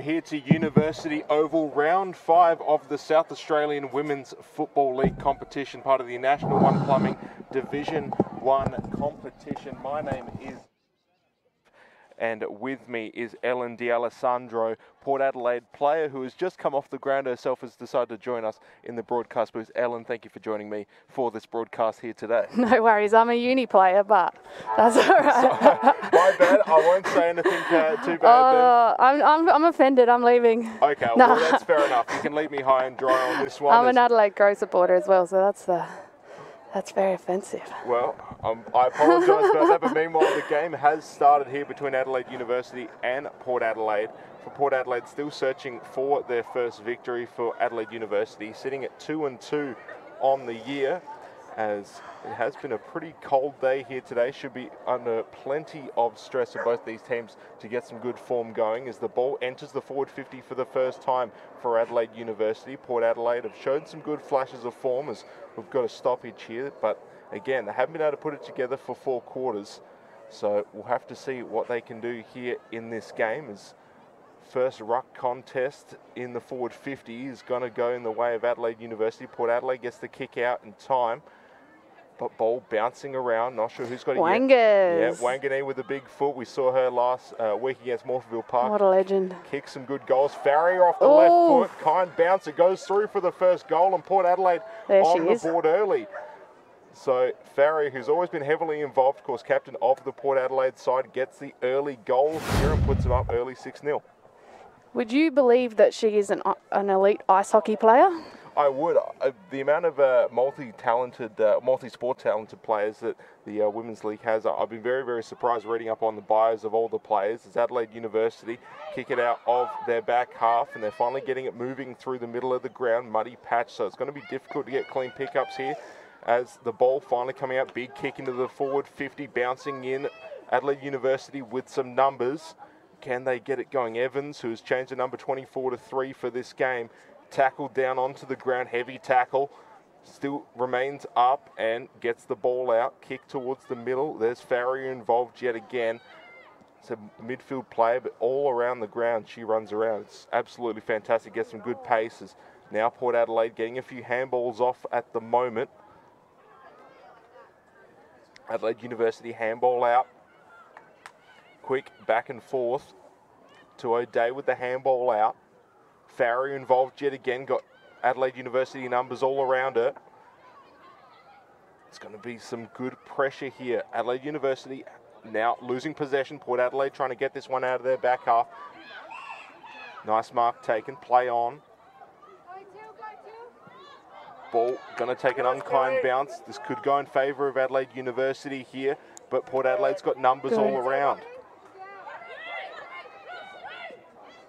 here to University Oval, round 5 of the South Australian Women's Football League competition, part of the National One Plumbing Division 1 competition. My name is, and with me is Ellen D'Alessandro, Port Adelaide player who has just come off the ground herself, has decided to join us in the broadcast booth. Ellen, thank you for joining me for this broadcast here today. No worries, I'm a uni player, but that's all right. My bad, I won't say anything too bad then. I'm offended, I'm leaving. Okay, well that's fair enough. You can leave me high and dry on this one. I'm an Adelaide Crow supporter as well, so that's very offensive. Well, I apologise about that, but meanwhile the game has started here between Adelaide University and Port Adelaide. For Port Adelaide, still searching for their first victory. For Adelaide University, sitting at 2-2 on the year, as it has been a pretty cold day here today. Should be under plenty of stress for both these teams to get some good form going as the ball enters the forward 50 for the first time for Adelaide University. Port Adelaide have shown some good flashes of form as we've got a stoppage here, but again, they haven't been able to put it together for 4 quarters. So we'll have to see what they can do here in this game, as first ruck contest in the forward 50 is going to go in the way of Adelaide University. Port Adelaide gets the kick out in time, but ball bouncing around. Not sure who's got it Wangers. yet. Yeah, Wanganee with a big foot. We saw her last week against Morphettville Park. What a legend. Kick some good goals. Farrier off the left foot. Kind bounce. It goes through for the first goal, and Port Adelaide on the board early. So Farrier, who's always been heavily involved, of course, captain of the Port Adelaide side, gets the early goal here and puts them up early 6-0. Would you believe that she is an elite ice hockey player? I would. The amount of multi-sport talented players that the Women's League has, I've been very, very surprised reading up on the bios of all the players. As Adelaide University kick it out of their back half, and they're finally getting it moving through the middle of the ground, muddy patch, so it's going to be difficult to get clean pickups here. As the ball finally coming out, big kick into the forward 50, bouncing in. Adelaide University with some numbers. Can they get it going? Evans, who has changed the number 24 to 3 for this game, tackled down onto the ground, heavy tackle, still remains up and gets the ball out, kick towards the middle. There's Farrier involved yet again. It's a midfield player, but all around the ground she runs around. It's absolutely fantastic, gets some good paces. Now Port Adelaide getting a few handballs off at the moment. Adelaide University handball out. Quick back and forth to O'Day with the handball out. Farrier involved yet again, got Adelaide University numbers all around her. It's going to be some good pressure here. Adelaide University now losing possession. Port Adelaide trying to get this one out of their back half. Nice mark taken, play on. Ball going to take an unkind bounce. This could go in favour of Adelaide University here, but Port Adelaide's got numbers all around.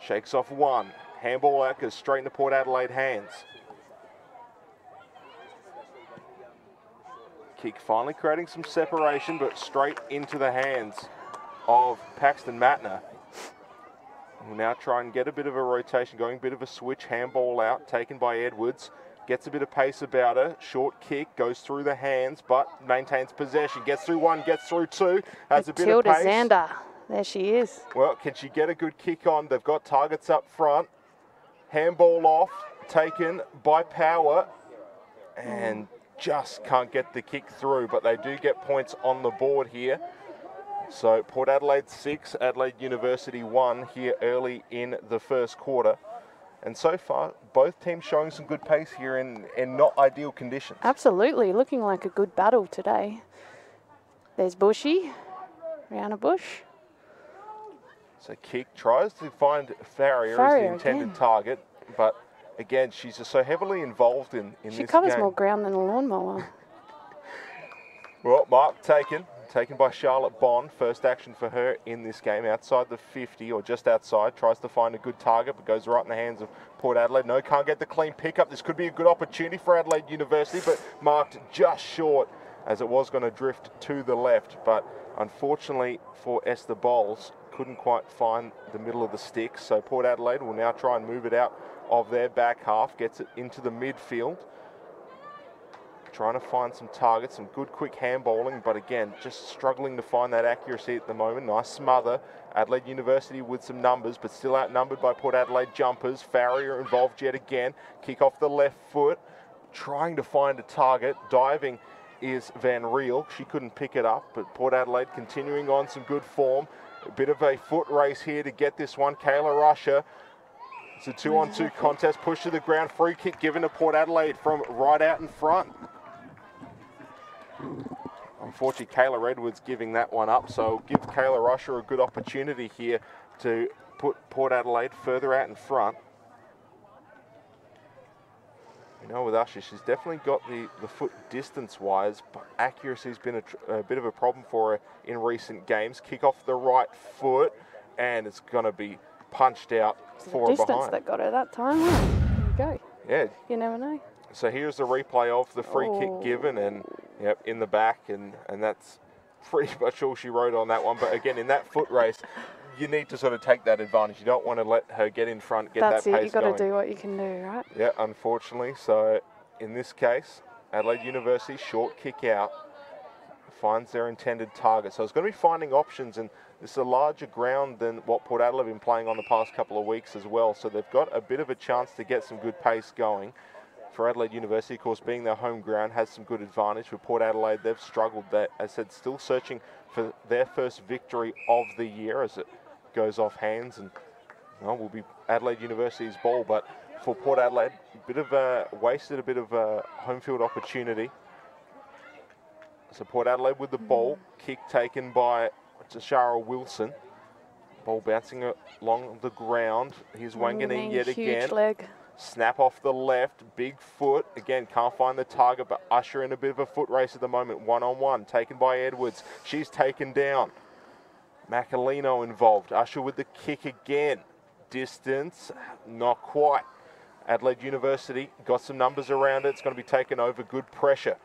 Shakes off one. Handball out goes straight into Port Adelaide hands. Kick finally creating some separation, but straight into the hands of Paxton Matner. We'll now try and get a bit of a rotation going, a bit of a switch. Handball out, taken by Edwards. Gets a bit of pace about her. Short kick, goes through the hands, but maintains possession. Gets through one, gets through two. Has a bit of pace. Zander. There she is. Well, can she get a good kick on? They've got targets up front. Handball off, taken by Power, and just can't get the kick through, but they do get points on the board here. So Port Adelaide 6, Adelaide University 1 here early in the first quarter. And so far, both teams showing some good pace here in not ideal conditions. Absolutely, looking like a good battle today. There's Bushy, Rihanna Bush. So kick tries to find Farrier as the intended target, but again, she's just so heavily involved in this game. She covers more ground than a lawnmower. Well, mark taken by Charlotte Bond. First action for her in this game, outside the 50 or just outside. Tries to find a good target, but goes right in the hands of Port Adelaide. No, can't get the clean pickup. This could be a good opportunity for Adelaide University, but marked just short as it was going to drift to the left. But unfortunately for Esther Bowles, couldn't quite find the middle of the stick. So Port Adelaide will now try and move it out of their back half. Gets it into the midfield. trying to find some targets, some good quick handballing, but again, just struggling to find that accuracy at the moment. Nice smother. Adelaide University with some numbers, but still outnumbered by Port Adelaide jumpers. Farrier involved yet again. Kick off the left foot, trying to find a target. Diving is Van Riel. She couldn't pick it up, but Port Adelaide continuing on some good form. A bit of a foot race here to get this one. Kayla Rusher. It's a 2-on-2 contest. Push to the ground. Free kick given to Port Adelaide from right out in front. Unfortunately, Kayla Edwards giving that one up, so give Kayla Rusher a good opportunity here to put Port Adelaide further out in front. You know, with Usher, she's definitely got the foot distance-wise, but accuracy's been a bit of a problem for her in recent games. Kick off the right foot, and it's going to be punched out for her behind. Distance that got her that time. Well, there you go. Yeah. You never know. So here's the replay of the free kick given, and yep, in the back, and that's pretty much all she wrote on that one. But again, in that foot race, you need to sort of take that advantage. You don't want to let her get in front, get that pace going. That's it. You've got to do what you can do, right? Yeah, unfortunately. So in this case, Adelaide University, short kick out, finds their intended target. So it's going to be finding options, and this is a larger ground than what Port Adelaide have been playing on the past couple of weeks as well. So they've got a bit of a chance to get some good pace going. For Adelaide University, of course, being their home ground, has some good advantage. For Port Adelaide, they've struggled. As I said, still searching for their first victory of the year as it goes off hands, and will be Adelaide University's ball. But for Port Adelaide, wasted a bit of a home field opportunity. So Port Adelaide with the ball, kick taken by Tashara Wilson. Ball bouncing along the ground. Here's Wanganeen yet again. Huge leg. Snap off the left, big foot. Again, can't find the target, but Usher in a bit of a foot race at the moment. One-on-one, taken by Edwards. She's taken down. Macalino involved. Usher with the kick again. Distance, not quite. Adelaide University got some numbers around it. It's going to be taken over. Good pressure.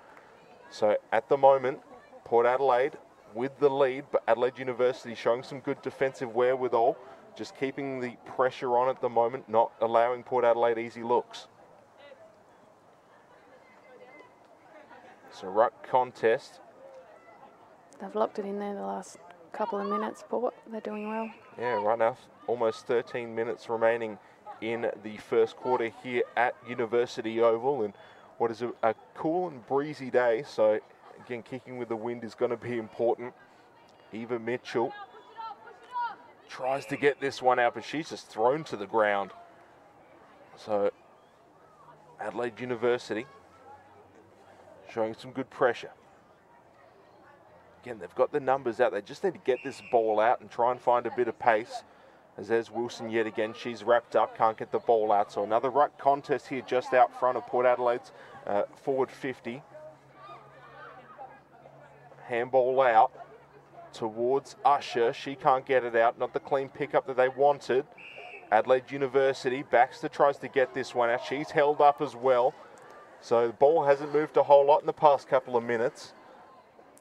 So at the moment, Port Adelaide with the lead, but Adelaide University showing some good defensive wherewithal. Just keeping the pressure on at the moment, not allowing Port Adelaide easy looks. So ruck contest. They've locked it in there the last couple of minutes, Port. They're doing well. Yeah, right now, almost 13 minutes remaining in the first quarter here at University Oval, and what is a cool and breezy day. So again, kicking with the wind is going to be important. Eva Mitchell tries to get this one out, but she's just thrown to the ground. So Adelaide University showing some good pressure. Again, they've got the numbers out. They just need to get this ball out and try and find a bit of pace. As there's Wilson yet again. She's wrapped up, can't get the ball out. So another ruck contest here just out front of Port Adelaide's forward 50. Handball out towards Usher. She can't get it out. Not the clean pickup that they wanted. Adelaide University. Baxter tries to get this one out. She's held up as well. So the ball hasn't moved a whole lot in the past couple of minutes.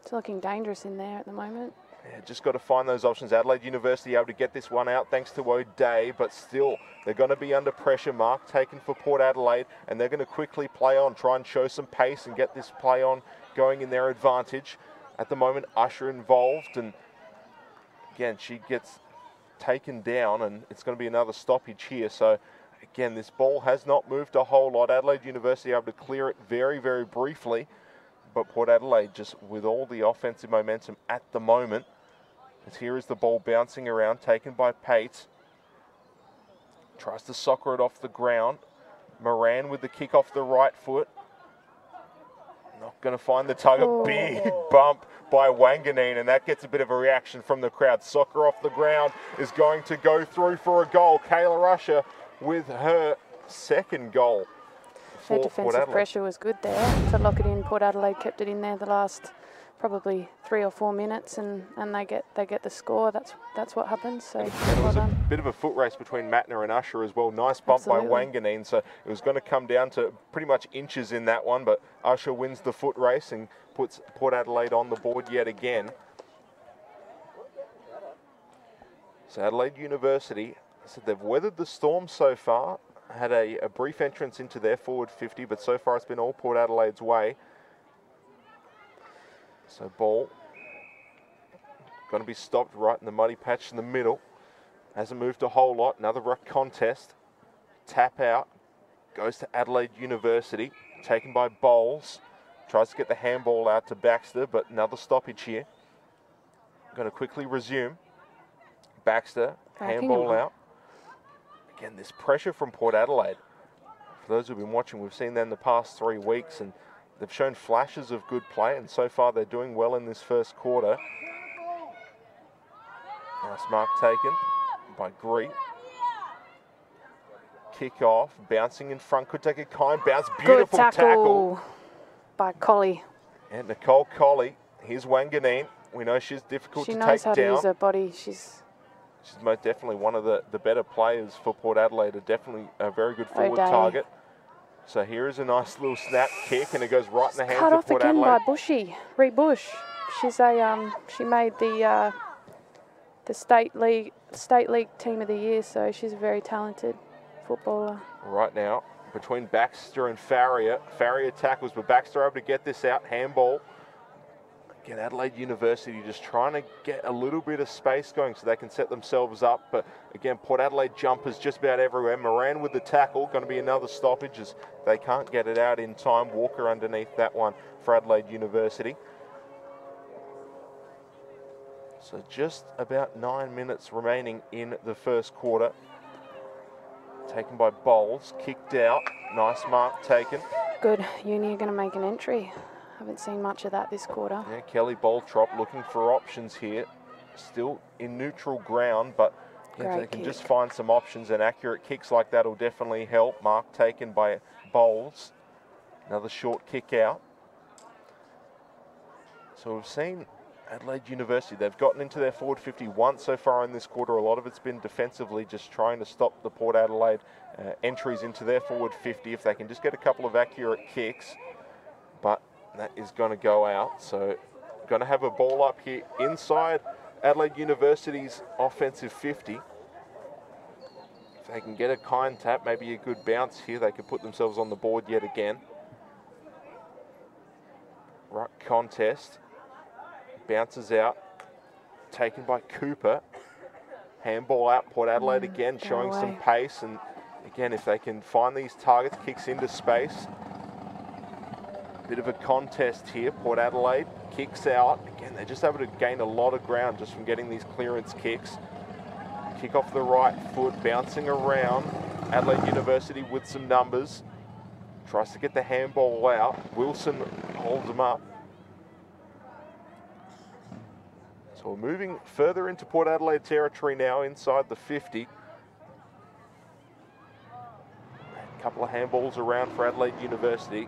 It's looking dangerous in there at the moment. Yeah, just got to find those options. Adelaide University able to get this one out thanks to O'Day, but still they're going to be under pressure. Mark taken for Port Adelaide, and they're going to quickly play on, try and show some pace and get this play on going in their advantage. At the moment, Usher involved, and again, she gets taken down, and it's going to be another stoppage here. So again, this ball has not moved a whole lot. Adelaide University able to clear it very, very briefly, but Port Adelaide just with all the offensive momentum at the moment. As here is the ball bouncing around, taken by Pate. Tries to soccer it off the ground. Moran with the kick off the right foot. Not going to find the target. Oh. Big bump by Wanganeen, and that gets a bit of a reaction from the crowd. Soccer off the ground is going to go through for a goal. Kayla Rusher with her second goal. Their defensive pressure was good there to lock it in. Port Adelaide kept it in there the last probably 3 or 4 minutes, and they get the score. That's what happens. So and it was a bit of a foot race between Matner and Usher as well. Nice bump Absolutely. By Wanganeen, so it was going to come down to pretty much inches in that one, but Usher wins the foot race and puts Port Adelaide on the board yet again. So Adelaide University, I said they've weathered the storm so far. Had a brief entrance into their forward 50, but so far it's been all Port Adelaide's way. So ball going to be stopped right in the muddy patch in the middle. Hasn't moved a whole lot. Another ruck contest. Tap out. Goes to Adelaide University. Taken by Bowles. Tries to get the handball out to Baxter, but another stoppage here. Going to quickly resume. Baxter, handball out. Again, this pressure from Port Adelaide. For those who've been watching, we've seen them the past 3 weeks, and they've shown flashes of good play, and so far they're doing well in this first quarter. Nice mark taken by Gree. Kick off, bouncing in front, could take a kind bounce. Beautiful tackle by Collie. And Nicole Collie. Here's Wanganeen. We know she's difficult to take down. She knows how to use her body. She's most definitely one of the better players for Port Adelaide. Definitely a very good forward target. So here is a nice little snap kick, and it goes right in the hands of Port Adelaide. Cut off again by Bushy, Ree Bush. She's she made the state league team of the year, so she's a very talented footballer. Right now, between Baxter and Farrier. Farrier tackles, but Baxter able to get this out. Handball. Again, Adelaide University just trying to get a little bit of space going so they can set themselves up. But again, Port Adelaide jumpers just about everywhere. Moran with the tackle. Going to be another stoppage as they can't get it out in time. Walker underneath that one for Adelaide University. So just about 9 minutes remaining in the first quarter. Taken by Bowles, kicked out. Nice mark taken. Good. Uni are going to make an entry. Haven't seen much of that this quarter. Yeah, Kelly Boltrop looking for options here. Still in neutral ground, but if they can just find some options, and accurate kicks like that will definitely help. Mark taken by Bowles. Another short kick out. So we've seen Adelaide University, they've gotten into their forward 50 once so far in this quarter. A lot of it's been defensively, just trying to stop the Port Adelaide entries into their forward 50. If they can just get a couple of accurate kicks, but that is going to go out. So going to have a ball up here inside Adelaide University's offensive 50. If they can get a kind tap, maybe a good bounce here, they could put themselves on the board yet again. Ruck contest. Bounces out. Taken by Cooper. Handball out. Port Adelaide again showing some pace. And again, if they can find these targets, kicks into space. Bit of a contest here. Port Adelaide kicks out. Again, they're just able to gain a lot of ground just from getting these clearance kicks. Kick off the right foot, bouncing around. Adelaide University with some numbers. Tries to get the handball out. Wilson holds them up. So we're moving further into Port Adelaide territory now, inside the 50. A couple of handballs around for Adelaide University.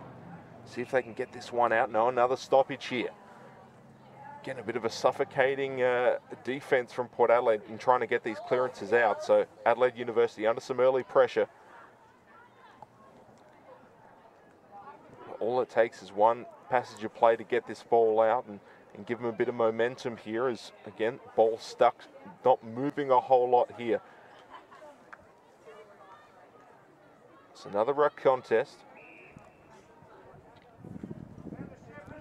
See if they can get this one out. No, another stoppage here. Again, a bit of a suffocating defence from Port Adelaide in trying to get these clearances out. So Adelaide University under some early pressure. All it takes is one passage of play to get this ball out and give them a bit of momentum here. As again, ball stuck, not moving a whole lot here. It's another ruck contest.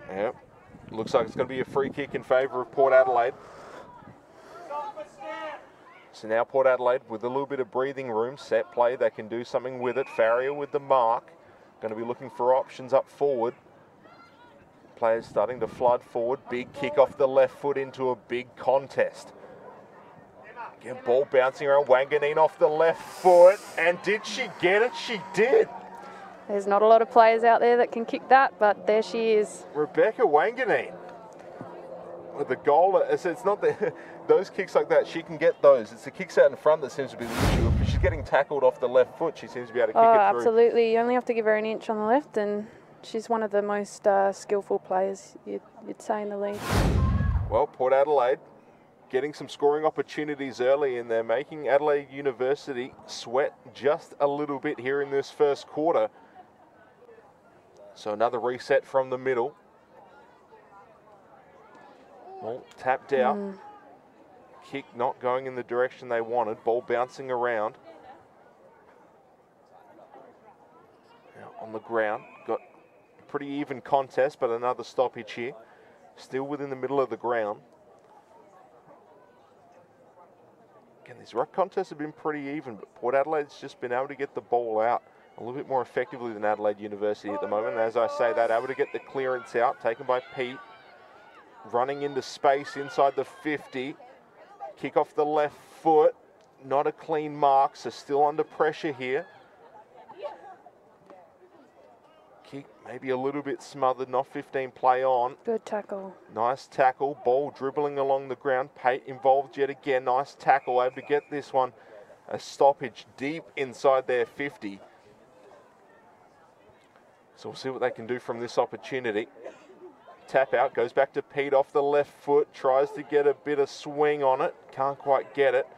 Yep. Looks like it's going to be a free kick in favour of Port Adelaide. So now Port Adelaide with a little bit of breathing room, set play, they can do something with it. Farrier with the mark. Going to be looking for options up forward. Players starting to flood forward. Big kick off the left foot into a big contest. Again, ball bouncing around. Wanganeen off the left foot. And did she get it? She did. There's not a lot of players out there that can kick that, but there she is. Rebecca Wanganeen with the goal. It's not those kicks like that, she can get those. It's the kicks out in front that seems to be the issue. If she's getting tackled off the left foot, she seems to be able to kick it through. Absolutely. You only have to give her an inch on the left, and she's one of the most skillful players, you'd say, in the league. Well, Port Adelaide getting some scoring opportunities early, and they're making Adelaide University sweat just a little bit here in this first quarter. So another reset from the middle. Ball tapped out. Kick not going in the direction they wanted. Ball bouncing around. Now on the ground. Got a pretty even contest, but another stoppage here. still within the middle of the ground. Again, these ruck contests have been pretty even, but Port Adelaide's just been able to get the ball out a little bit more effectively than Adelaide University at the moment. And as I say that, able to get the clearance out, taken by Pete. Running into space inside the 50. Kick off the left foot. Not a clean mark, so still under pressure here. Kick maybe a little bit smothered, not 15 play on. Good tackle. Nice tackle. Ball dribbling along the ground. Pate involved yet again. Nice tackle. Able to get this one. A stoppage deep inside their 50. So we'll see what they can do from this opportunity. Tap out, goes back to Pete off the left foot. Tries to get a bit of swing on it. Can't quite get it.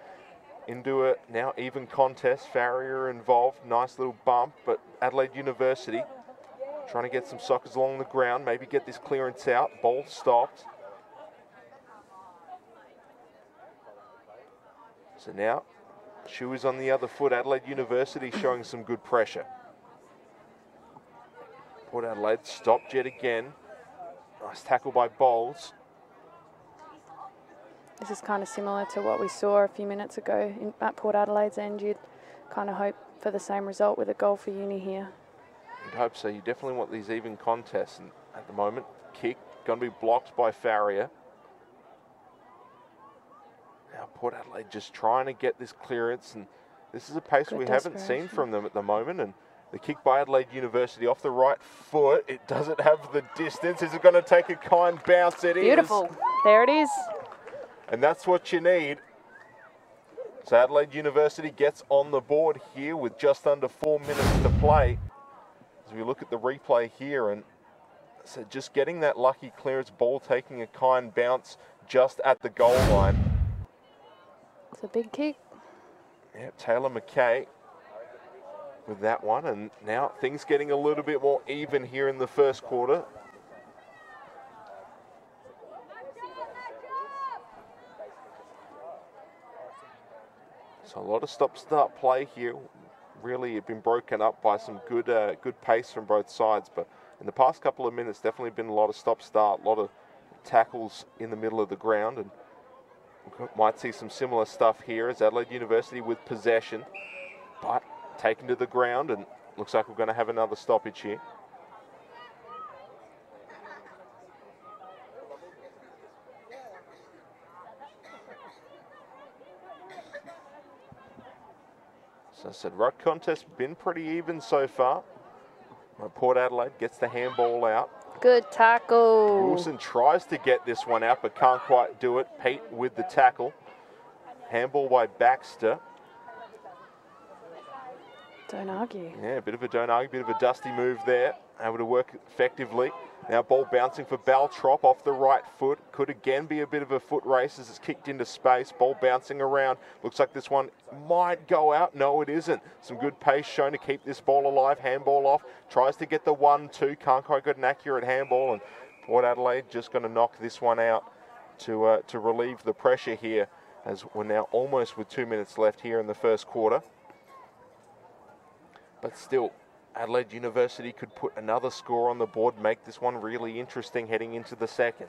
Into a now even contest. Farrier involved. Nice little bump, but Adelaide University trying to get some sockers along the ground. Maybe get this clearance out. Ball stopped. So now, shoe is on the other foot. Adelaide University showing some good pressure. Port Adelaide stopped yet again. Nice tackle by Bowles. This is kind of similar to what we saw a few minutes ago at Port Adelaide's end. You'd kind of hope for the same result with a goal for Uni here. You'd hope so. You definitely want these even contests. And at the moment, kick going to be blocked by Farrier. Now Port Adelaide just trying to get this clearance, and this is a pace we haven't seen from them at the moment. And the kick by Adelaide University off the right foot. It doesn't have the distance. Is it going to take a kind bounce? It is. Beautiful. There it is. And that's what you need. So Adelaide University gets on the board here with just under 4 minutes to play. As we look at the replay here, and so just getting that lucky clearance, ball taking a kind bounce just at the goal line. It's a big kick. Yeah, Taylor McKay with that one, and now things getting a little bit more even here in the first quarter. So a lot of stop-start play here. Really, it's been broken up by some good good pace from both sides, but in the past couple of minutes, definitely been a lot of stop-start, a lot of tackles in the middle of the ground, and we might see some similar stuff here as Adelaide University with possession, but taken to the ground, and looks like we're going to have another stoppage here. So I said, ruck contest been pretty even so far. Port Adelaide gets the handball out. Good tackle. Wilson tries to get this one out, but can't quite do it. Pete with the tackle. Handball by Baxter. Don't argue. Yeah, a bit of a don't argue, bit of a dusty move there. Able to work effectively. Now ball bouncing for Baltrop off the right foot. Could again be a bit of a foot race as it's kicked into space. Ball bouncing around. Looks like this one might go out. No, it isn't. Some good pace shown to keep this ball alive. Handball off. Tries to get the 1-2. Can't quite get an accurate handball. And Port Adelaide just going to knock this one out to relieve the pressure here, as we're now almost with 2 minutes left here in the first quarter. But still, Adelaide University could put another score on the board, make this one really interesting heading into the second.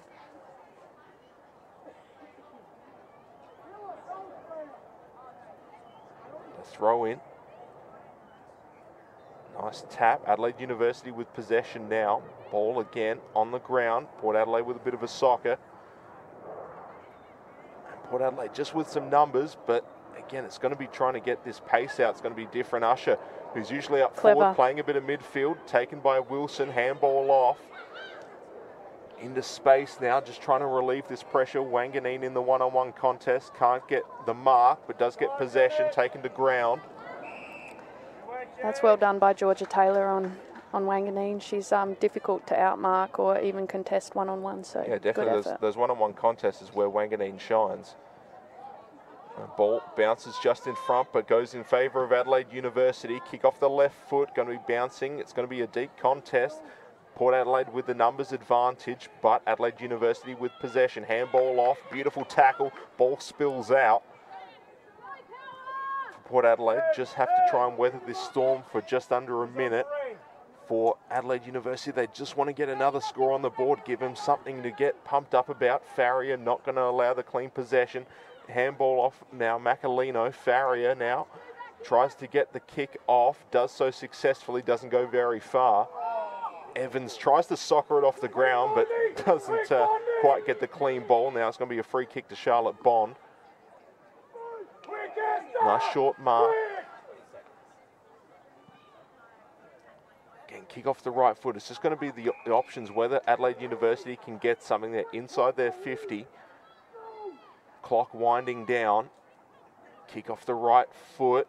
The throw in. Nice tap. Adelaide University with possession now. Ball again on the ground. Port Adelaide with a bit of a soccer. And Port Adelaide just with some numbers, but again, it's going to be trying to get this pace out. It's going to be different. Usher, who's usually up forward, playing a bit of midfield, taken by Wilson, handball off. Into space now, just trying to relieve this pressure. Wanganeen in the one-on-one contest, can't get the mark, but does get possession, taken to ground. That's well done by Georgia Taylor on Wanganeen. She's difficult to outmark or even contest one-on-one, so yeah, definitely. Those one-on-one contests is where Wanganeen shines. Ball bounces just in front, but goes in favour of Adelaide University. Kick off the left foot, going to be bouncing. It's going to be a deep contest. Port Adelaide with the numbers advantage, but Adelaide University with possession. Handball off, beautiful tackle. Ball spills out. Port Adelaide just have to try and weather this storm for just under a minute. for Adelaide University. They just want to get another score on the board, give them something to get pumped up about. Farrier not going to allow the clean possession. Handball off now, Macalino. Farrier now tries to get the kick off, does so successfully, doesn't go very far. Evans tries to soccer it off the ground, but doesn't quite get the clean ball. Now it's going to be a free kick to Charlotte Bond. Nice short mark. Again, kick off the right foot. It's just going to be the options whether Adelaide University can get something there inside their 50. Clock winding down. Kick off the right foot.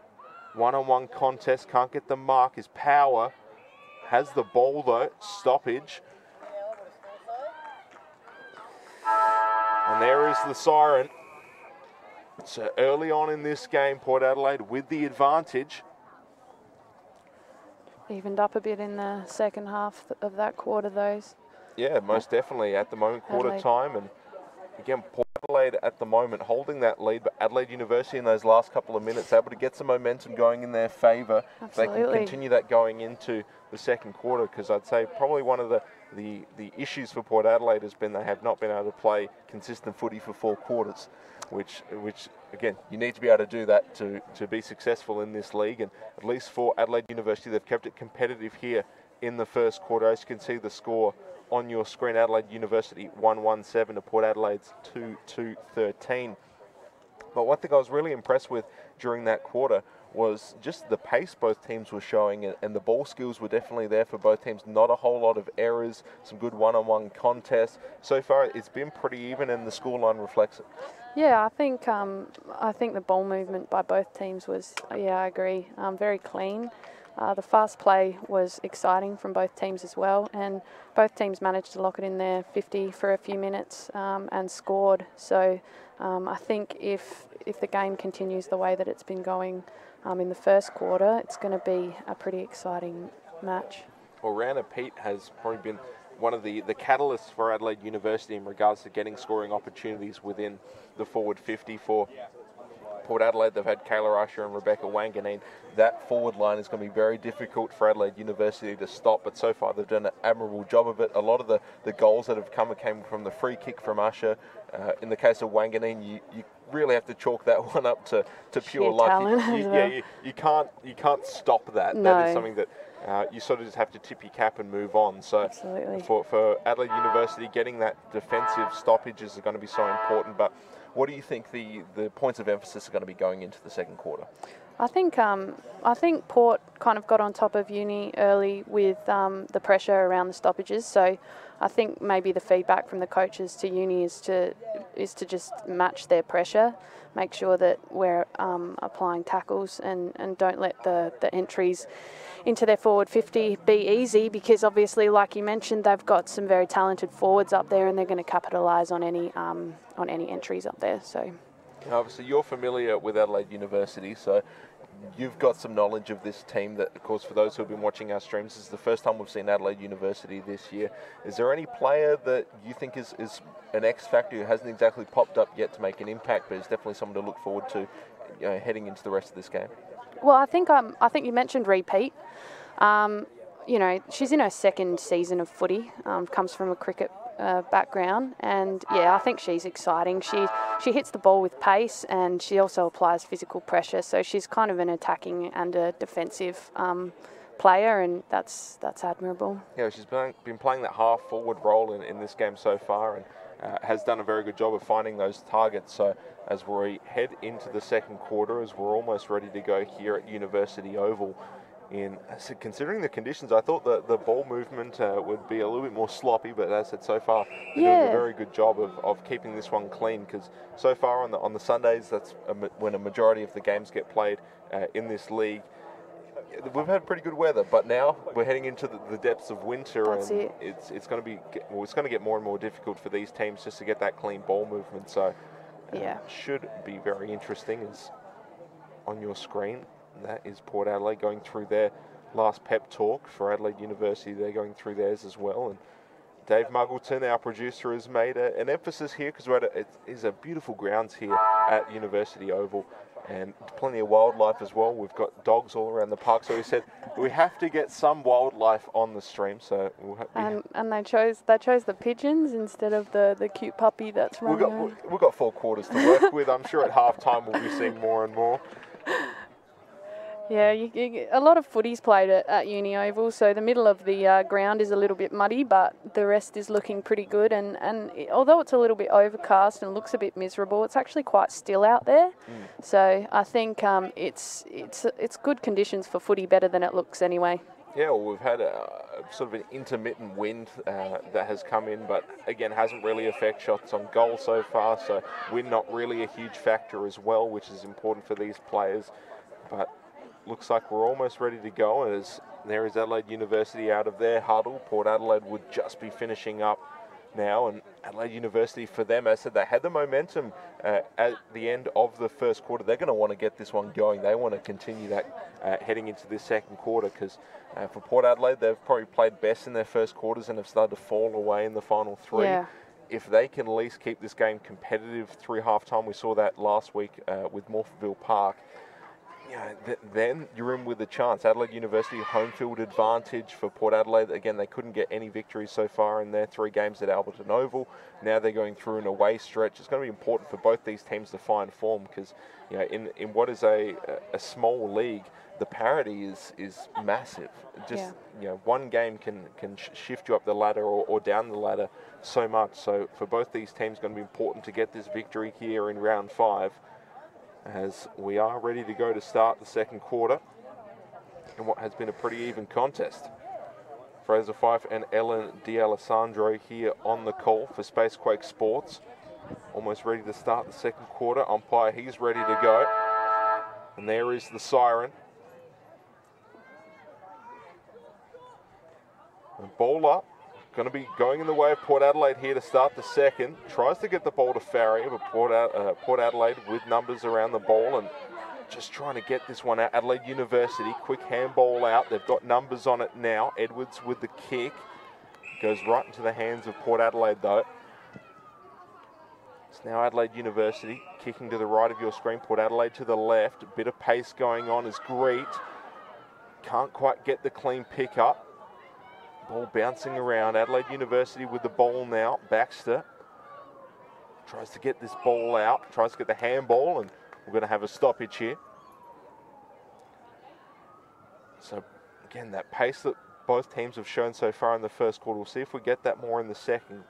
One-on-one contest. Can't get the mark. Is Power. Has the ball though. Stoppage. And there is the siren. So early on in this game, Port Adelaide with the advantage. Evened up a bit in the second half of that quarter, those. Yeah, most definitely at the moment, quarter time. And again, Port Adelaide at the moment holding that lead, but Adelaide University in those last couple of minutes able to get some momentum going in their favour. They can continue that going into the second quarter, because I'd say probably one of the issues for Port Adelaide has been they have not been able to play consistent footy for 4 quarters, which again, you need to be able to do that to be successful in this league. And at least for Adelaide University, they've kept it competitive here in the first quarter. As you can see the score on your screen, Adelaide University 1-1-7 to Port Adelaide's 2-2-13. But one thing I was really impressed with during that quarter was just the pace both teams were showing, and the ball skills were definitely there for both teams. Not a whole lot of errors, some good one-on-one contests. So far, it's been pretty even, and the scoreline reflects it. Yeah, I think the ball movement by both teams was, yeah, I agree, very clean. The fast play was exciting from both teams as well, and both teams managed to lock it in there 50 for a few minutes and scored. So I think if the game continues the way that it's been going in the first quarter, it's going to be a pretty exciting match. Well, Rana Pete has probably been one of the catalysts for Adelaide University in regards to getting scoring opportunities within the forward 50 for Port Adelaide. They've had Kayla Usher and Rebecca Wanganeen. That forward line is going to be very difficult for Adelaide University to stop, but so far they've done an admirable job of it. A lot of the goals that have come came from the free kick from Usher. In the case of Wanganeen, you really have to chalk that one up to pure luck. You can't stop that. No. That is something that you sort of just have to tip your cap and move on. So absolutely. For Adelaide University, getting that defensive stoppages is going to be so important. But what do you think the points of emphasis are going to be going into the second quarter? I think Port kind of got on top of Uni early with the pressure around the stoppages. So I think maybe the feedback from the coaches to Uni is to just match their pressure, make sure that we're applying tackles and don't let the entries into their forward 50 be easy, because obviously, like you mentioned, they've got some very talented forwards up there and they're going to capitalise on any entries up there. So obviously you're familiar with Adelaide University, so you've got some knowledge of this team that, of course, for those who have been watching our streams, this is the first time we've seen Adelaide University this year. Is there any player that you think is an X factor who hasn't exactly popped up yet to make an impact, but is definitely someone to look forward to, heading into the rest of this game? Well, I think you mentioned Repeat. She's in her second season of footy, comes from a cricket background, and yeah, I think she's exciting. She hits the ball with pace, and she also applies physical pressure, so she's kind of an attacking and a defensive player, and that's admirable. Yeah, she's been playing that half forward role in this game so far, and has done a very good job of finding those targets. So as we head into the second quarter, as we're almost ready to go here at University Oval, considering the conditions, I thought the ball movement would be a little bit more sloppy, but as I said, so far they're doing a very good job of keeping this one clean, because so far on the Sundays, that's when a majority of the games get played in this league. We've had pretty good weather, but now we're heading into the depths of winter, it's going to get more and more difficult for these teams just to get that clean ball movement. So should be very interesting. As on your screen, that is Port Adelaide going through their last pep talk. For Adelaide University, they're going through theirs as well. And Dave Muggleton, our producer, has made an emphasis here, because it is a beautiful grounds here at University Oval. and plenty of wildlife as well. We've got dogs all around the park, so we said we have to get some wildlife on the stream. So and they chose the pigeons instead of the cute puppy that's running. We've got 4 quarters to work with. I'm sure at half-time we'll be seeing more and more. Yeah, a lot of footy's played at Uni Oval, so the middle of the ground is a little bit muddy, but the rest is looking pretty good. And although it's a little bit overcast and looks a bit miserable, it's actually quite still out there. So I think it's good conditions for footy, better than it looks anyway. Yeah, well, we've had a sort of an intermittent wind that has come in, but again, hasn't really affected shots on goal so far. So wind not really a huge factor as well, which is important for these players. But looks like we're almost ready to go, as there is Adelaide University out of their huddle. Port Adelaide would just be finishing up now, and Adelaide University, for them, as I said, they had the momentum at the end of the first quarter. They're going to want to get this one going. They want to continue that heading into this second quarter, because for Port Adelaide, they've probably played best in their first quarters and have started to fall away in the final 3. Yeah. If they can at least keep this game competitive through halftime, we saw that last week with Morphettville Park, then you're in with a chance. Adelaide University, home field advantage for Port Adelaide. Again, they couldn't get any victories so far in their 3 games at Alberton Oval. Now they're going through an away stretch. It's going to be important for both these teams to find form, because in what is a small league, the parity is massive. Just one game can shift you up the ladder or down the ladder so much. So for both these teams, it's going to be important to get this victory here in round 5, as we are ready to go to start the second quarter in what has been a pretty even contest. Fraser Fife and Ellen D'Alessandro here on the call for Spacequake Sports. Almost ready to start the second quarter. Umpire, he's ready to go. And there is the siren. And bowler going to be going in the way of Port Adelaide here to start the second. Tries to get the ball to Farrier, but Port Adelaide with numbers around the ball and just trying to get this one out. Adelaide University, quick handball out. They've got numbers on it now. Edwards with the kick. Goes right into the hands of Port Adelaide though. It's now Adelaide University kicking to the right of your screen. Port Adelaide to the left. A bit of pace going on as Greet can't quite get the clean pick up. Ball bouncing around. Adelaide University with the ball now. Baxter tries to get this ball out, tries to get the handball, and we're going to have a stoppage here. So again, that pace that both teams have shown so far in the first quarter, we'll see if we get that more in the second,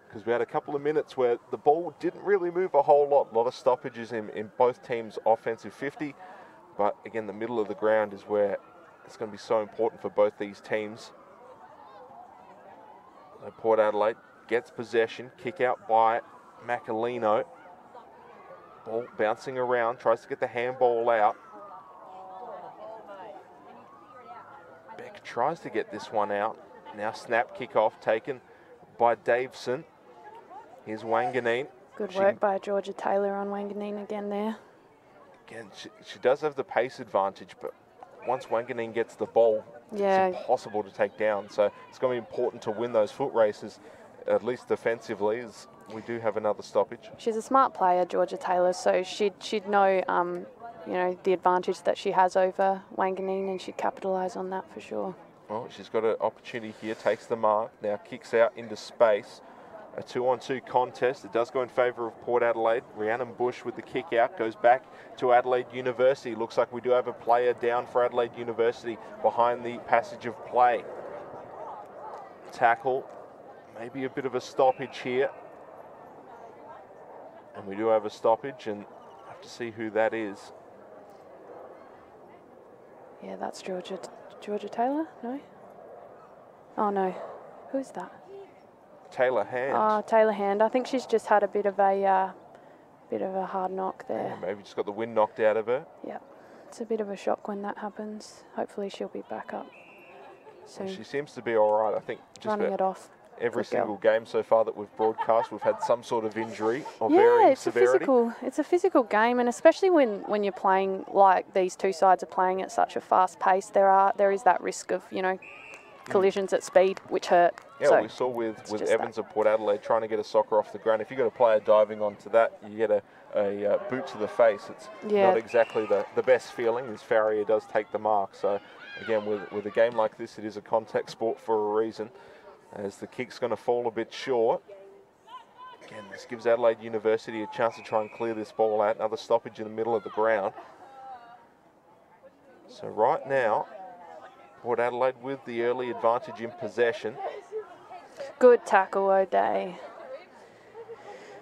because we had a couple of minutes where the ball didn't really move a whole lot. A lot of stoppages in both teams' offensive 50, but again, the middle of the ground is where it's going to be so important for both these teams. So Port Adelaide gets possession, kick out by Macalino. Ball bouncing around, tries to get the handball out. Beck tries to get this one out. Now snap kick off taken by Daveson. Here's Wanganeen. Good work by Georgia Taylor on Wanganeen again there. Again, she does have the pace advantage, but once Wanganeen gets the ball, it's impossible to take down. So it's going to be important to win those foot races, at least defensively, as we do have another stoppage. She's a smart player, Georgia Taylor, so she'd know, the advantage that she has over Wanganeen, and she'd capitalise on that for sure. Well, she's got an opportunity here, takes the mark, now kicks out into space. A 2-on-2 contest. It does go in favour of Port Adelaide. Rhiannon Bush with the kick out goes back to Adelaide University. Looks like we do have a player down for Adelaide University behind the passage of play. Tackle, maybe a bit of a stoppage here. And we do have a stoppage, and have to see who that is. Yeah, that's Georgia Taylor, no? Oh no, who's that? Taylor Hand. Oh, Taylor Hand. I think she's just had a bit of a hard knock there. Yeah, maybe just got the wind knocked out of her. Yeah, it's a bit of a shock when that happens. Hopefully she'll be back up soon. Well, she seems to be all right. I think just running it off. Every single game so far that we've broadcast, we've had some sort of injury of varying severity. It's a physical game, and especially when you're playing like these two sides are playing at such a fast pace, there is that risk of collisions at speed, which hurt. Yeah, so we saw with Evans of Port Adelaide trying to get a soccer off the ground. If you got a player diving onto that, you get a boot to the face. It's not exactly the best feeling, as Farrier does take the mark. So again, with a game like this, it is a contact sport for a reason, as the kick's going to fall a bit short. Again, this gives Adelaide University a chance to try and clear this ball out. Another stoppage in the middle of the ground. So right now, Port Adelaide with the early advantage in possession. Good tackle, O'Day.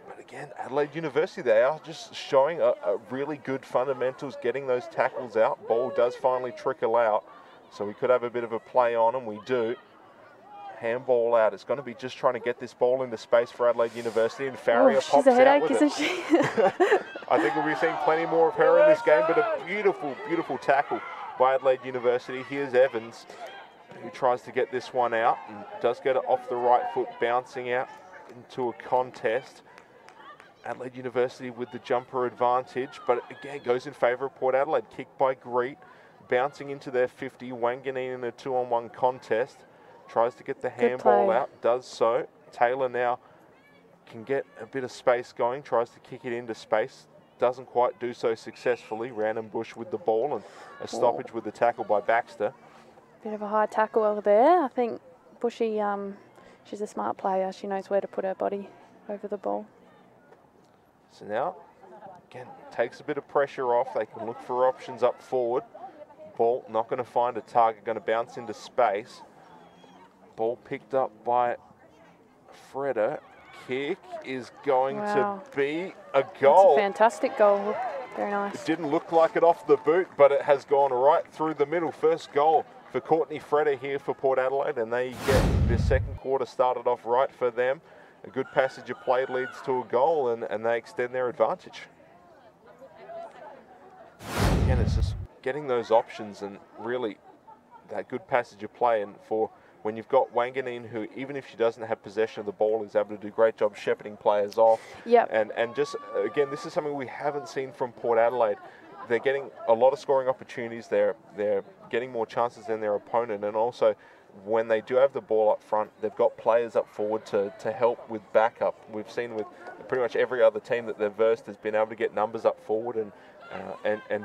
But again, Adelaide University, they are just showing a really good fundamentals, getting those tackles out. Ball does finally trickle out, so we could have a bit of a play on, and we do. Handball out. It's going to be just trying to get this ball into space for Adelaide University, and Farrier pops a headache, out with isn't she? I think we'll be seeing plenty more of her in this game, but a beautiful, beautiful tackle by Adelaide University. Here's Evans, who tries to get this one out and does get it off the right foot, bouncing out into a contest. Adelaide University with the jumper advantage, but again goes in favour of Port Adelaide. Kicked by Greet, bouncing into their 50. Wanganeen in a 2-on-1 contest. Tries to get the handball out, does so. Taylor now can get a bit of space going, tries to kick it into space. Doesn't quite do so successfully. Random Bush with the ball, and a stoppage with the tackle by Baxter. Bit of a high tackle over there. I think Bushy, she's a smart player. She knows where to put her body over the ball. So now, again, takes a bit of pressure off. They can look for options up forward. Ball not going to find a target, going to bounce into space. Ball picked up by Freda. Kick is going to be a goal. It's a fantastic goal. Very nice. It didn't look like it off the boot, but it has gone right through the middle. First goal for Courtney Freda here for Port Adelaide, and they get this second quarter started off right for them. A good passage of play leads to a goal, and they extend their advantage. Again, it's just getting those options and really that good passage of play. And for when you've got Wanganeen, who even if she doesn't have possession of the ball, is able to do a great job shepherding players off. Yep. And just, again, this is something we haven't seen from Port Adelaide. They're getting a lot of scoring opportunities. They're getting more chances than their opponent. And also, when they do have the ball up front, they've got players up forward to help with backup. We've seen with pretty much every other team that they've versed has been able to get numbers up forward and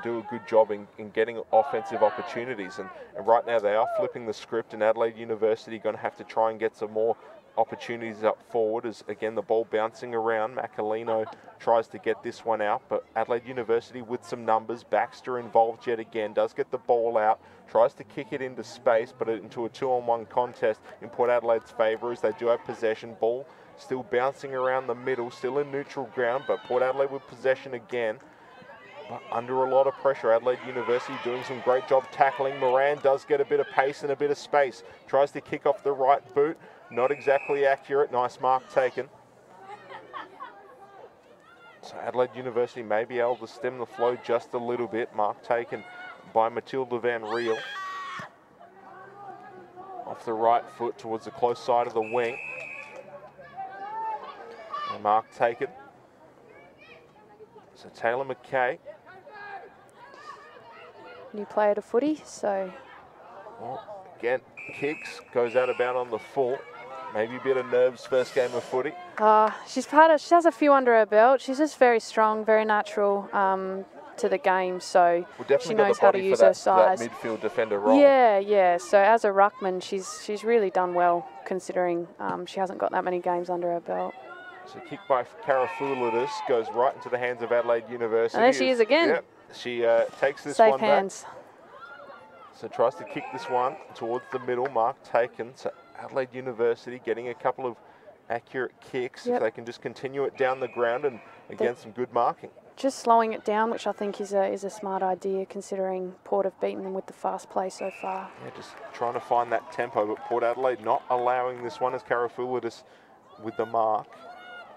do a good job in getting offensive opportunities. And right now they are flipping the script, and Adelaide University going to have to try and get some more opportunities up forward, as again the ball bouncing around. Macalino tries to get this one out, but Adelaide University with some numbers. Baxter involved yet again, does get the ball out, tries to kick it into space, but into a 2-on-1 contest in Port Adelaide's favour, as they do have possession. Ball still bouncing around the middle, still in neutral ground, but Port Adelaide with possession again. But under a lot of pressure. Adelaide University doing some great job tackling. Moran does get a bit of pace and a bit of space. Tries to kick off the right boot. Not exactly accurate. Nice mark taken. So Adelaide University may be able to stem the flow just a little bit. Mark taken by Matilda Van Riel. Off the right foot towards the close side of the wing. And mark taken. So Taylor McKay. New player to footy, so. Well, again, kicks, goes out of bound on the full. Maybe a bit of nerves first game of footy. She has a few under her belt. She's just very strong, very natural to the game, so she knows how to use her size. That midfield defender role. Yeah. So as a ruckman, she's really done well, considering she hasn't got that many games under her belt. So kick by Karafoulidis goes right into the hands of Adelaide University. And there she is again. Yep, she takes this Safe one hands. back. So tries to kick this one towards the middle. Mark taken. So Adelaide University getting a couple of accurate kicks. If they can just continue it down the ground, and again some good marking. Just slowing it down, which I think is a smart idea, considering Port have beaten them with the fast play so far. Yeah, just trying to find that tempo, but Port Adelaide not allowing this one as Karafoulidis with the mark.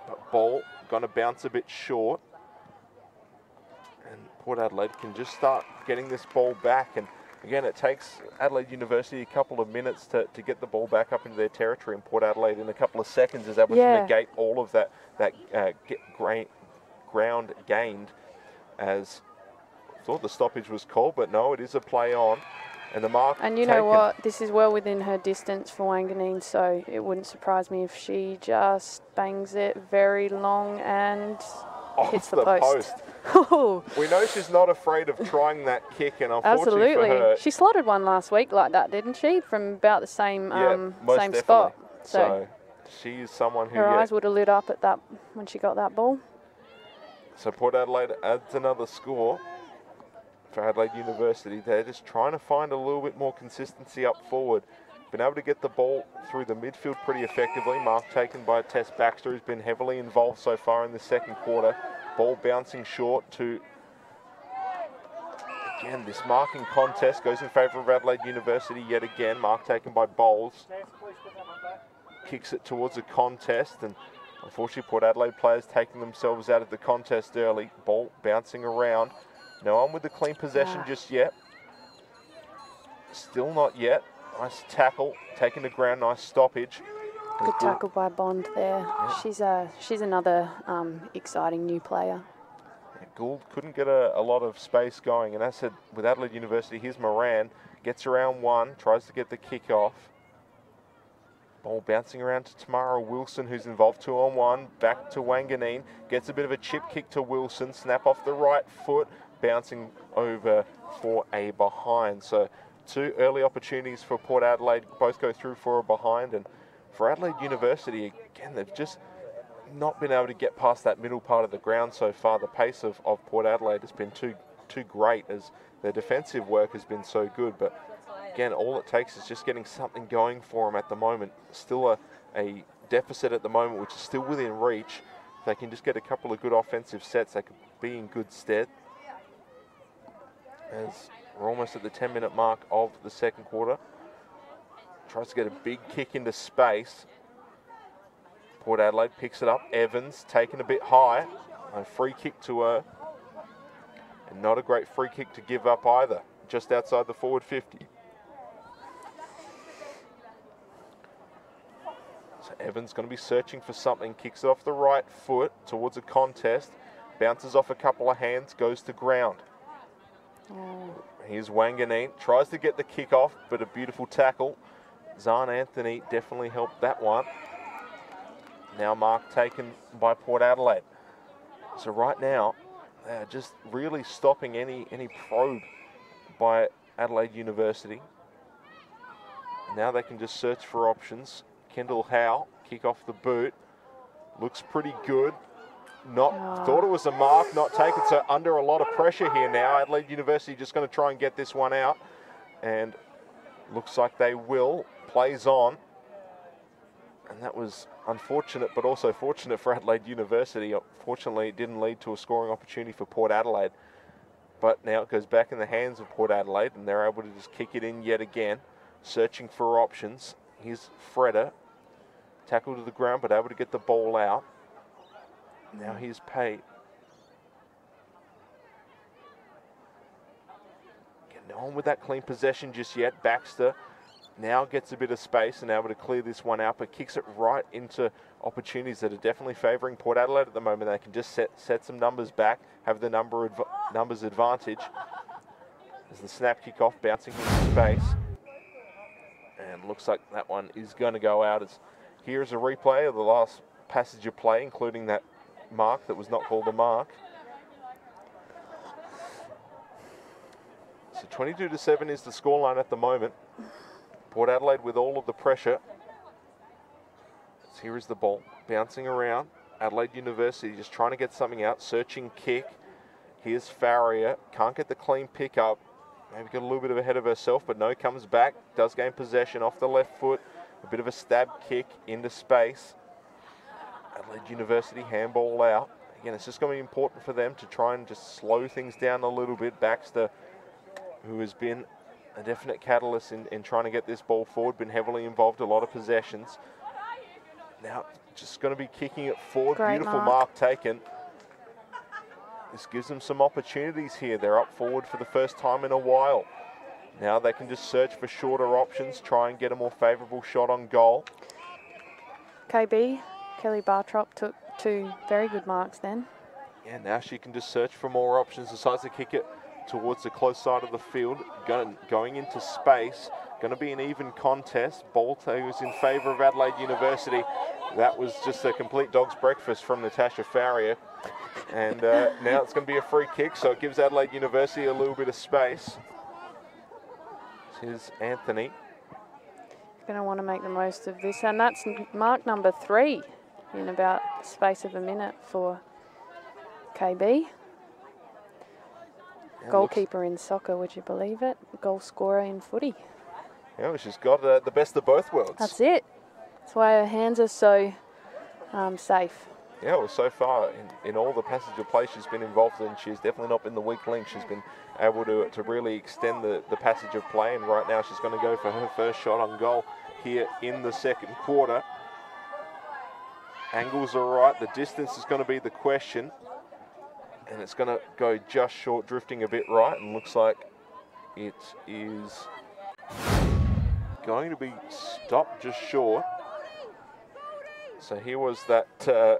But ball going to bounce a bit short. And Port Adelaide can just start getting this ball back. And again, it takes Adelaide University a couple of minutes to get the ball back up into their territory. And Port Adelaide in a couple of seconds is able to negate all of that ground gained, as I thought the stoppage was called, but no, it is a play on. And the mark And you know what? This is well within her distance for Wanganeen, so it wouldn't surprise me if she just bangs it very long and hits the post. We know she's not afraid of trying that kick, and unfortunately Absolutely. for her, She slotted one last week like that, didn't she? From about the same same definitely. spot. So she's someone who her eyes would have lit up at that when she got that ball. So Port Adelaide adds another score for Adelaide University. They're just trying to find a little bit more consistency up forward. Been able to get the ball through the midfield pretty effectively. Mark taken by Tess Baxter, who's been heavily involved so far in the second quarter. Ball bouncing short to, again, this marking contest goes in favour of Adelaide University yet again. Mark taken by Bowles. Kicks it towards a contest, and unfortunately Port Adelaide players taking themselves out of the contest early. Ball bouncing around. No one with the clean possession just yet. Still not yet. Nice tackle, taking the ground, nice stoppage. Good tackle by Bond there. Yeah. She's another exciting new player. Yeah, Gould couldn't get a lot of space going, and as I said, with Adelaide University, here's Moran, gets around one, tries to get the kick off. Ball bouncing around to Tamara Wilson, who's involved 2-on-1, back to Wanganeen, gets a bit of a chip kick to Wilson, snap off the right foot, bouncing over for a behind. So 2 early opportunities for Port Adelaide, both go through for a behind, and for Adelaide University, again, they've just not been able to get past that middle part of the ground so far. The pace of Port Adelaide has been too great, as their defensive work has been so good, but again, all it takes is just getting something going for them at the moment. Still a deficit at the moment, which is still within reach. If they can just get a couple of good offensive sets, they could be in good stead. As we're almost at the 10-minute mark of the second quarter. Tries to get a big kick into space. Port Adelaide picks it up. Evans taken a bit high. A free kick to her. And not a great free kick to give up either. Just outside the forward 50. So Evans going to be searching for something. Kicks it off the right foot towards a contest. Bounces off a couple of hands. Goes to ground. Here's Wanganeen. Tries to get the kick off, but a beautiful tackle. Zahn Anthony definitely helped that one. Now mark taken by Port Adelaide. So right now, they're just really stopping any probe by Adelaide University. Now they can just search for options. Kendall Howe, kick off the boot. Looks pretty good. Thought it was a mark, not taken, so under a lot of pressure here now. Adelaide University just going to try and get this one out, and looks like they will. Plays on, and that was unfortunate, but also fortunate for Adelaide University. Fortunately, it didn't lead to a scoring opportunity for Port Adelaide, but now it goes back in the hands of Port Adelaide, and they're able to just kick it in yet again, searching for options. Here's Freda, tackle to the ground, but able to get the ball out. Now here's Pate. No one with that clean possession just yet. Baxter now gets a bit of space and able to clear this one out, but kicks it right into opportunities that are definitely favouring Port Adelaide at the moment. They can just set some numbers back, have the numbers advantage. As the snap kick off, bouncing into space. And looks like that one is going to go out. As here's a replay of the last passage of play, including that mark that was not called a mark. So 22-7 is the scoreline at the moment. Port Adelaide with all of the pressure. So here is the ball bouncing around. Adelaide University just trying to get something out. Searching kick. Here's Farrier. Can't get the clean pick up. Maybe got a little bit ahead of herself, but no, comes back. Does gain possession off the left foot. A bit of a stab kick into space. Adelaide University handball out. Again, it's just going to be important for them to try and just slow things down a little bit. Baxter, who has been a definite catalyst in trying to get this ball forward, been heavily involved, a lot of possessions. Now, just going to be kicking it forward. Great Beautiful mark taken. This gives them some opportunities here. They're up forward for the first time in a while. Now they can just search for shorter options, try and get a more favourable shot on goal. KB, Kelly Bartrop took 2 very good marks then. Yeah, now she can just search for more options, decides to kick it towards the close side of the field, going into space. Going to be an even contest. Ball goes in favour of Adelaide University. That was just a complete dog's breakfast from Natasha Farrier. And now it's going to be a free kick, so it gives Adelaide University a little bit of space. Here's Anthony. Going to want to make the most of this, and that's mark number 3 in about the space of a minute for KB. Goalkeeper in soccer, would you believe it? Goal scorer in footy. Yeah, well, she's got the best of both worlds. That's it. That's why her hands are so safe. Yeah, well, so far in all the passage of play she's been involved in, she's definitely not been the weak link. She's been able to really extend the passage of play, and right now she's going to go for her first shot on goal here in the second quarter. Angles are right. The distance is going to be the question, and it's going to go just short, drifting a bit right, and looks like it is going to be stopped just short. So here was that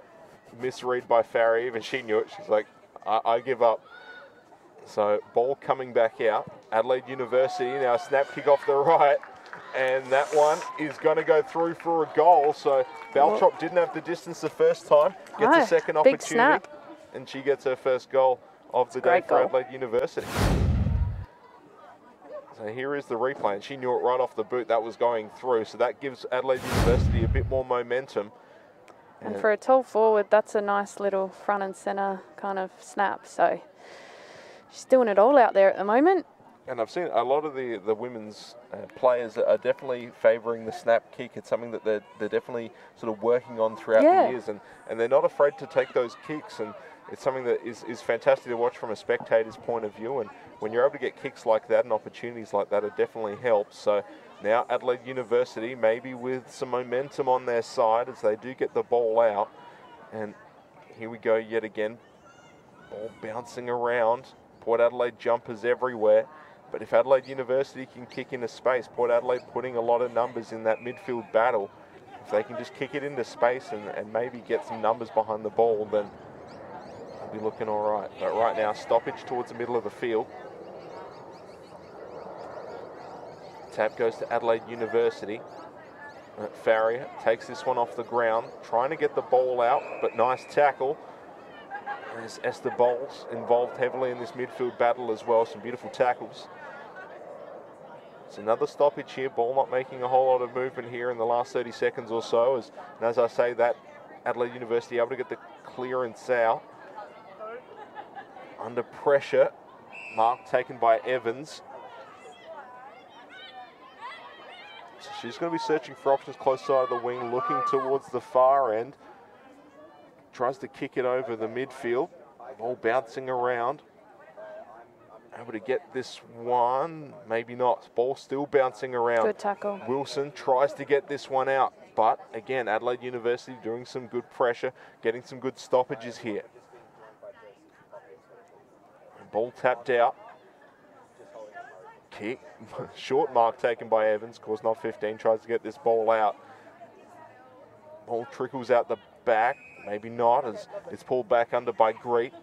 misread by Farrier. Even she knew it. She's like, I give up. So ball coming back out. Adelaide University now, snap kick off the right, and that one is going to go through for a goal. So Baltrop didn't have the distance the first time, gets a second opportunity, and she gets her first goal of the day for Adelaide University. So here is the replay, and she knew it right off the boot that was going through. So that gives Adelaide University a bit more momentum. And for a tall forward, that's a nice little front and centre kind of snap. So she's doing it all out there at the moment. And I've seen a lot of the women's players are definitely favouring the snap kick. It's something that they're definitely sort of working on throughout the years. And they're not afraid to take those kicks. And it's something that is fantastic to watch from a spectator's point of view. And when you're able to get kicks like that and opportunities like that, it definitely helps. So now Adelaide University maybe with some momentum on their side as they do get the ball out. And here we go yet again. Ball bouncing around. Port Adelaide jumpers everywhere. But if Adelaide University can kick into space, Port Adelaide putting a lot of numbers in that midfield battle. If they can just kick it into space and maybe get some numbers behind the ball, then they'll be looking all right. But right now, stoppage towards the middle of the field. Tap goes to Adelaide University. Farrier takes this one off the ground, trying to get the ball out, but nice tackle. There's Esther Bowles involved heavily in this midfield battle as well. Some beautiful tackles. It's another stoppage here. Ball not making a whole lot of movement here in the last 30 seconds or so. And as I say that, Adelaide University able to get the clearance out. Under pressure. Mark taken by Evans. So she's going to be searching for options close side of the wing, looking towards the far end. Tries to kick it over the midfield. Ball bouncing around. Able to get this one. Maybe not. Ball still bouncing around. Good tackle. Wilson tries to get this one out. But again, Adelaide University doing some good pressure, getting some good stoppages here. Ball tapped out. Kick. Short mark taken by Evans. Of course, not 15. Tries to get this ball out. Ball trickles out the back. Maybe not, as it's pulled back under by Greet.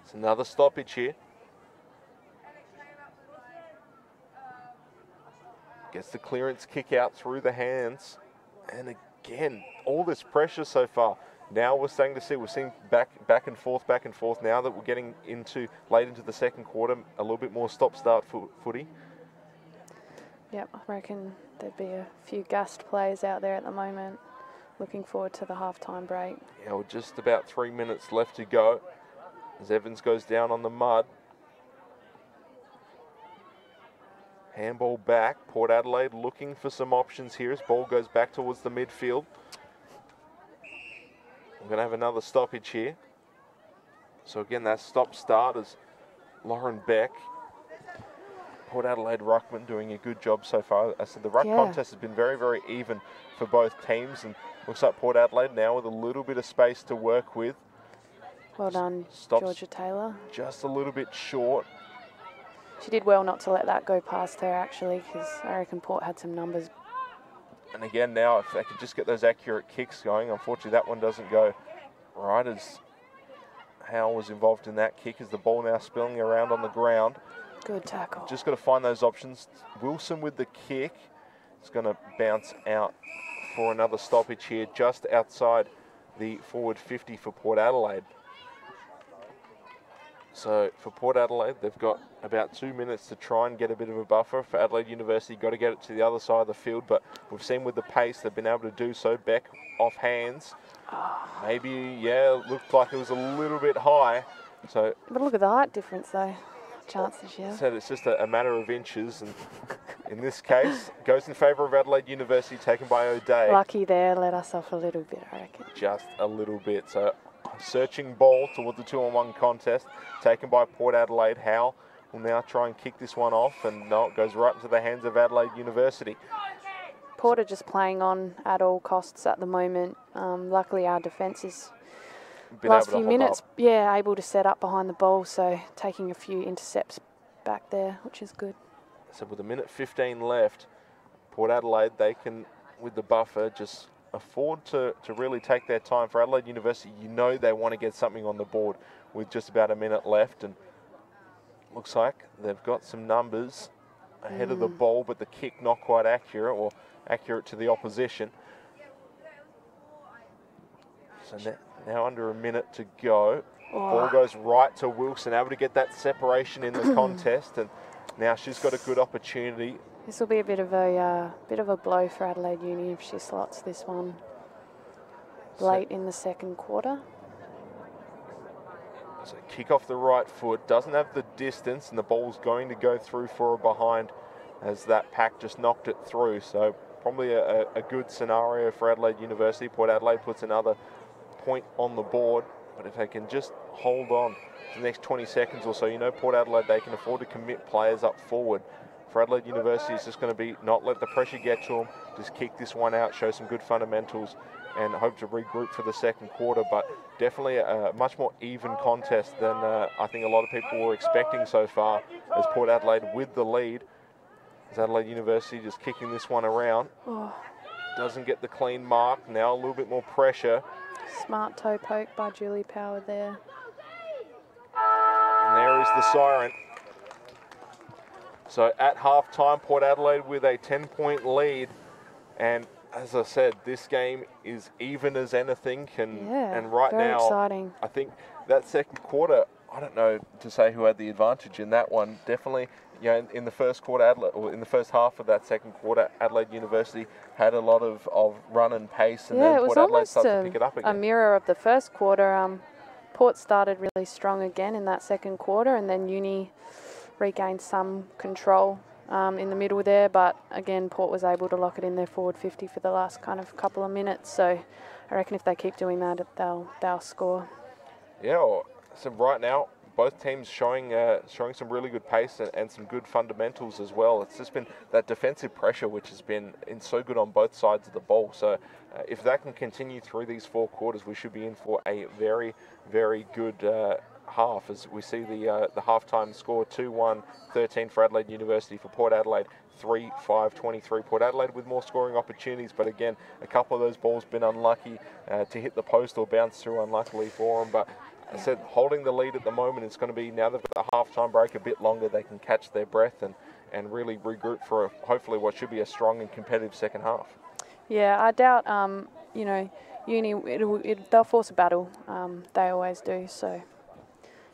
It's another stoppage here. Gets the clearance kick out through the hands. And again, all this pressure so far. Now we're starting to see, we're seeing back and forth. Now that we're getting late into the second quarter, a little bit more stop-start footy. Yep, I reckon there'd be a few gassed players out there at the moment. Looking forward to the half-time break. Yeah, well, just about 3 minutes left to go as Evans goes down on the mud. Handball back. Port Adelaide looking for some options here as ball goes back towards the midfield. We're going to have another stoppage here. So again, that stop-start is Lauren Beck. Port Adelaide ruckman doing a good job so far. I said the ruck contest has been very, very even for both teams, and looks like Port Adelaide now with a little bit of space to work with. Well done, Stops Georgia Taylor. Just a little bit short. She did well not to let that go past her, actually, because I reckon Port had some numbers. And again now, if they could just get those accurate kicks going, unfortunately that one doesn't go right as Howe was involved in that kick as the ball now spilling around on the ground. Good tackle. Just got to find those options. Wilson with the kick. It's going to bounce out for another stoppage here just outside the forward 50 for Port Adelaide. So for Port Adelaide, they've got about 2 minutes to try and get a bit of a buffer. For Adelaide University, got to get it to the other side of the field, but we've seen with the pace they've been able to do so. Beck off hands. Maybe, yeah, looked like it was a little bit high. So, but look at the height difference though. Chances, yeah. Said it's just a matter of inches, and in this case, goes in favour of Adelaide University, taken by O'Day. Lucky there, let us off a little bit, I reckon. Just a little bit. So, searching ball towards the 2-on-1 contest, taken by Port Adelaide. Howe will now try and kick this one off, and no, it goes right into the hands of Adelaide University. Port are just playing on at all costs at the moment. Luckily, our defence is last few minutes, yeah, able to set up behind the ball, so taking a few intercepts back there, which is good. So with 1:15 left, Port Adelaide, they can, with the buffer, just afford to really take their time. For Adelaide University, you know they want to get something on the board with just about a minute left, and looks like they've got some numbers ahead of the ball, but the kick not quite accurate, or accurate to the opposition. So now under a minute to go. Ball goes right to Wilson, able to get that separation in the contest, and now she's got a good opportunity. This will be a bit of a blow for Adelaide Uni if she slots this one late in the second quarter. So kick off the right foot, doesn't have the distance, and the ball's going to go through for a behind as that pack just knocked it through. So probably a good scenario for Adelaide University. Port Adelaide puts another point on the board, but if they can just hold on for the next 20 seconds or so, you know Port Adelaide, they can afford to commit players up forward. For Adelaide University, it's just going to be not let the pressure get to them, just kick this one out, show some good fundamentals, and hope to regroup for the second quarter. But definitely a much more even contest than I think a lot of people were expecting so far, as Port Adelaide with the lead. As Adelaide University just kicking this one around. Doesn't get the clean mark. Now a little bit more pressure. Smart toe poke by Julie Power there. And there is the siren. So at half-time, Port Adelaide with a 10-point lead. And as I said, this game is even as anything. And right now, exciting. I think that second quarter, I don't know to say who had the advantage in that one. Definitely, you know, in the first quarter, in the first half of that second quarter, Adelaide University had a lot of run and pace, and then Port Adelaide started to pick it up again. A mirror of the first quarter. Port started really strong again in that second quarter, and then Uni regained some control in the middle there, but again, Port was able to lock it in their forward 50 for the last kind of couple of minutes. So I reckon if they keep doing that, they'll score. Yeah, well, so right now, both teams showing some really good pace and some good fundamentals as well. It's just been that defensive pressure which has been so good on both sides of the ball. So if that can continue through these four quarters, we should be in for a very, very good half, as we see the halftime score 2-1-13 for Adelaide University. For Port Adelaide, 3-5-23. Port Adelaide with more scoring opportunities, but again, a couple of those balls been unlucky to hit the post or bounce through unluckily for them. But I said, holding the lead at the moment, it's going to be, now they've got the halftime break a bit longer, they can catch their breath and really regroup for hopefully what should be a strong and competitive second half. Yeah, I doubt, you know, Uni, they'll force a battle. They always do, so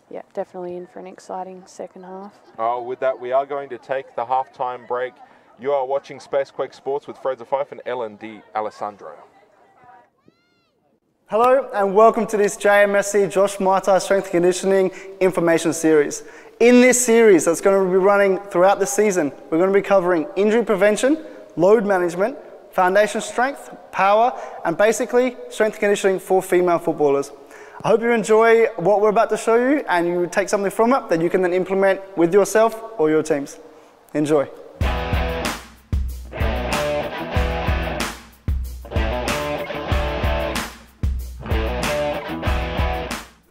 yeah, definitely in for an exciting second half. With that, we are going to take the halftime break. You are watching Spacequake Sports with Fraser Fife and Ellen D. Alessandro. Hello and welcome to this JMSC Josh Mata Strength Conditioning Information Series. In this series that's going to be running throughout the season, we're going to be covering injury prevention, load management, foundation strength, power, and basically strength conditioning for female footballers. I hope you enjoy what we're about to show you and you take something from it that you can then implement with yourself or your teams. Enjoy.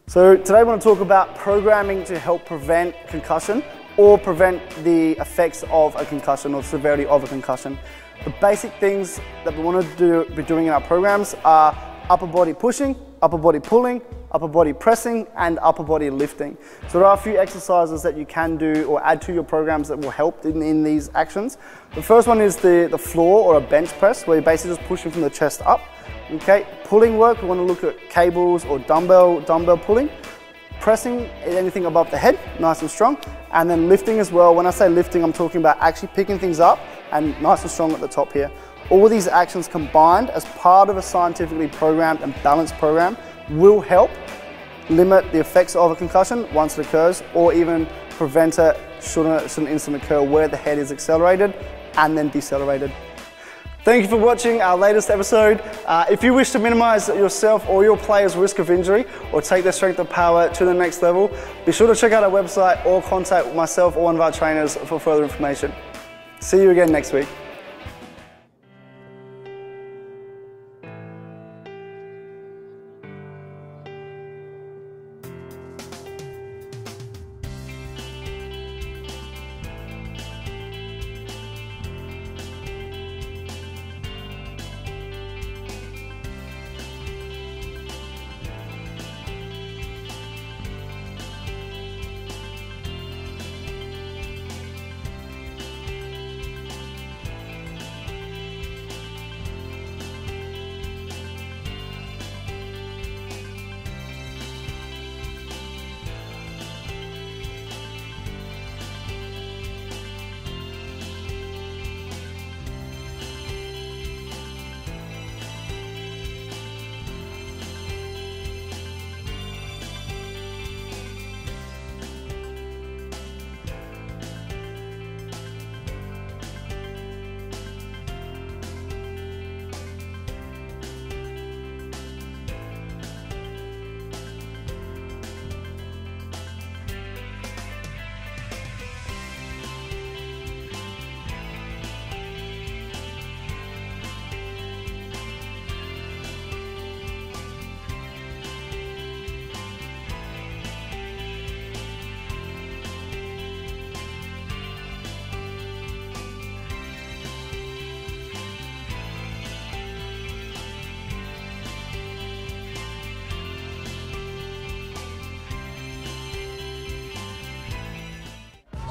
So today I want to talk about programming to help prevent concussion or prevent the effects of a concussion or severity of a concussion. The basic things that we want to be doing in our programs are upper body pushing, upper body pulling, upper body pressing, and upper body lifting. So there are a few exercises that you can do or add to your programs that will help in these actions. The first one is the floor or a bench press, where you're basically just pushing from the chest up. Okay, pulling work, we want to look at cables or dumbbell pulling. Pressing anything above the head, nice and strong. And then lifting as well. When I say lifting, I'm talking about actually picking things up and nice and strong at the top here. All these actions combined as part of a scientifically programmed and balanced program will help limit the effects of a concussion once it occurs, or even prevent it should an incident occur where the head is accelerated and then decelerated. Thank you for watching our latest episode. If you wish to minimize yourself or your players' risk of injury or take their strength and power to the next level, be sure to check out our website or contact myself or one of our trainers for further information. See you again next week.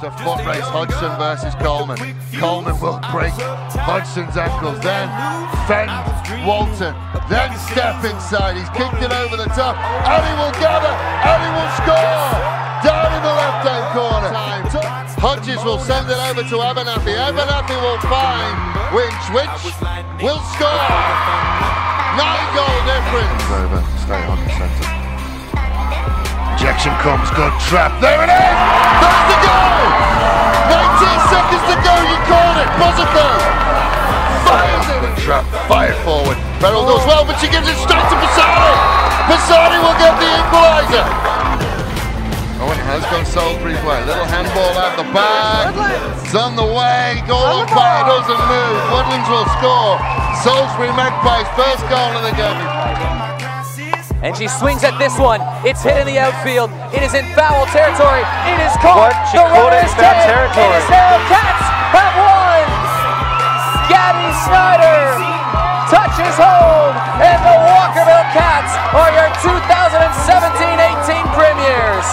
A foot race, Hodgson versus Coleman. Coleman will break Hodgson's ankles, then fend Walton, then step inside. He's kicked it over the top, and he will gather, and he will score! Down in the left-hand corner. Hodges will send it over to Abernathy. Abernathy will find Winch. Winch will score! 9-goal difference. Over, stay on the centre. Injection comes, good trap, there it is! That's the goal! 19 seconds to go, you called it, Buzzico! Fires it! Trap, fired forward, Beryl goes well, but she gives it straight to Passani! Passani will get the equaliser! Oh, it has gone Salisbury's way, little handball out the back, it's on the way, goal umpire doesn't move, Woodlands will score, Salisbury Magpies, first goal of the game. And she swings at this one. It's hit in the outfield. It is in foul territory. It is caught. She caught it in foul territory. It is now. Cats have won. Gabby Snyder touches home, and the Walkerville Cats are your 2017-18 premiers.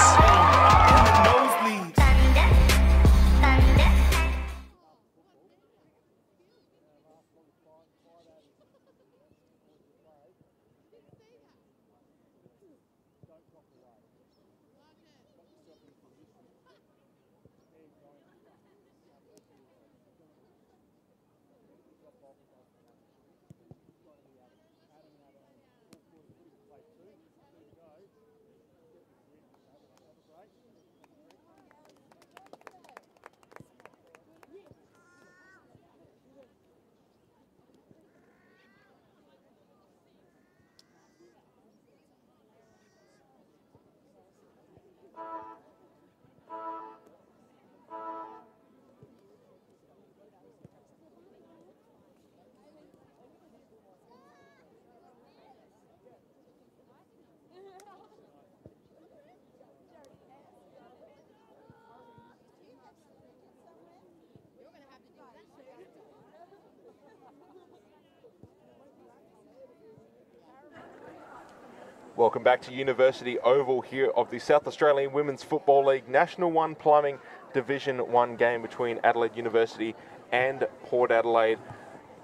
Welcome back to University Oval here of the South Australian Women's Football League National 1 Plumbing Division 1 game between Adelaide University and Port Adelaide.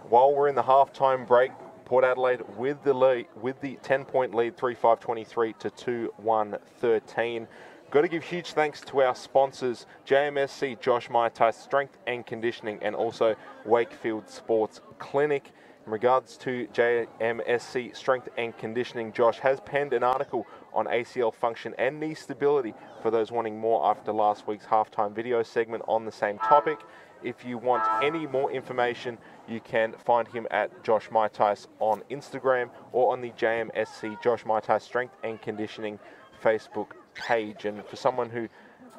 While we're in the halftime break, Port Adelaide with the lead, with the 10-point lead, 3-5-23 to 2-1-13. Got to give huge thanks to our sponsors, JMSC Josh Maitai Strength and Conditioning, and also Wakefield Sports Clinic. In regards to JMSC Strength and Conditioning, Josh has penned an article on ACL function and knee stability for those wanting more after last week's halftime video segment on the same topic. If you want any more information, you can find him at Josh Maitais on Instagram or on the JMSC Josh Maitais Strength and Conditioning Facebook page. And for someone who,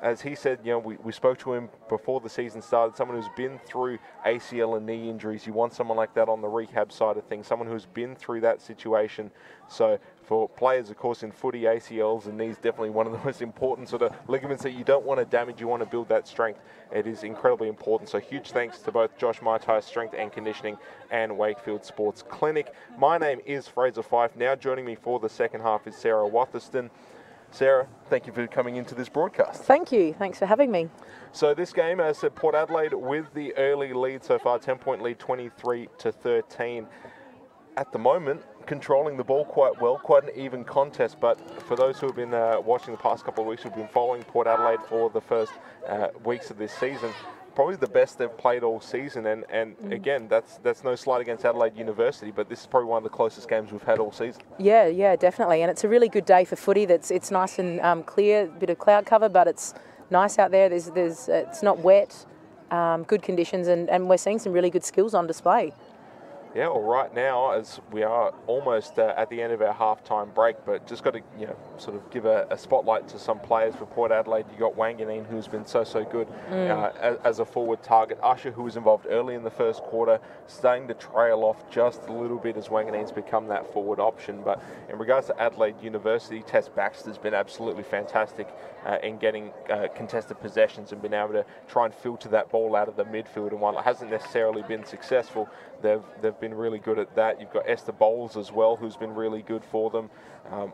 as he said, you know, we spoke to him before the season started, someone who's been through ACL and knee injuries. You want someone like that on the rehab side of things, someone who's been through that situation. So for players, of course, in footy, ACLs and knees, definitely one of the most important sort of ligaments that you don't want to damage. You want to build that strength. It is incredibly important. So huge thanks to both Josh Maitai Strength and Conditioning and Wakefield Sports Clinic. My name is Fraser Fife. Now joining me for the second half is Sarah Watherston. Sarah, thank you for coming into this broadcast. Thank you. Thanks for having me. So this game, as I said, Port Adelaide with the early lead so far, 10-point lead, 23-13. At the moment, controlling the ball quite well, quite an even contest. But for those who have been watching the past couple of weeks, who've been following Port Adelaide for the first weeks of this season, probably the best they've played all season. And again, that's no slight against Adelaide University, but this is probably one of the closest games we've had all season. Yeah, definitely. And it's a really good day for footy. It's nice and clear, bit of cloud cover, but it's nice out there. It's not wet, good conditions, and we're seeing some really good skills on display. Yeah, well, right now, as we are almost at the end of our halftime break, but just got to sort of give a spotlight to some players for Port Adelaide. You got Wanganeen, who's been so good as a forward target. Usher, who was involved early in the first quarter, starting to trail off just a little bit as Wanganeen's become that forward option. But in regards to Adelaide University, Tess Baxter's been absolutely fantastic in getting contested possessions and been able to try and filter that ball out of the midfield. And while it hasn't necessarily been successful, they've been really good at that. You've got Esther Bowles as well, who's been really good for them.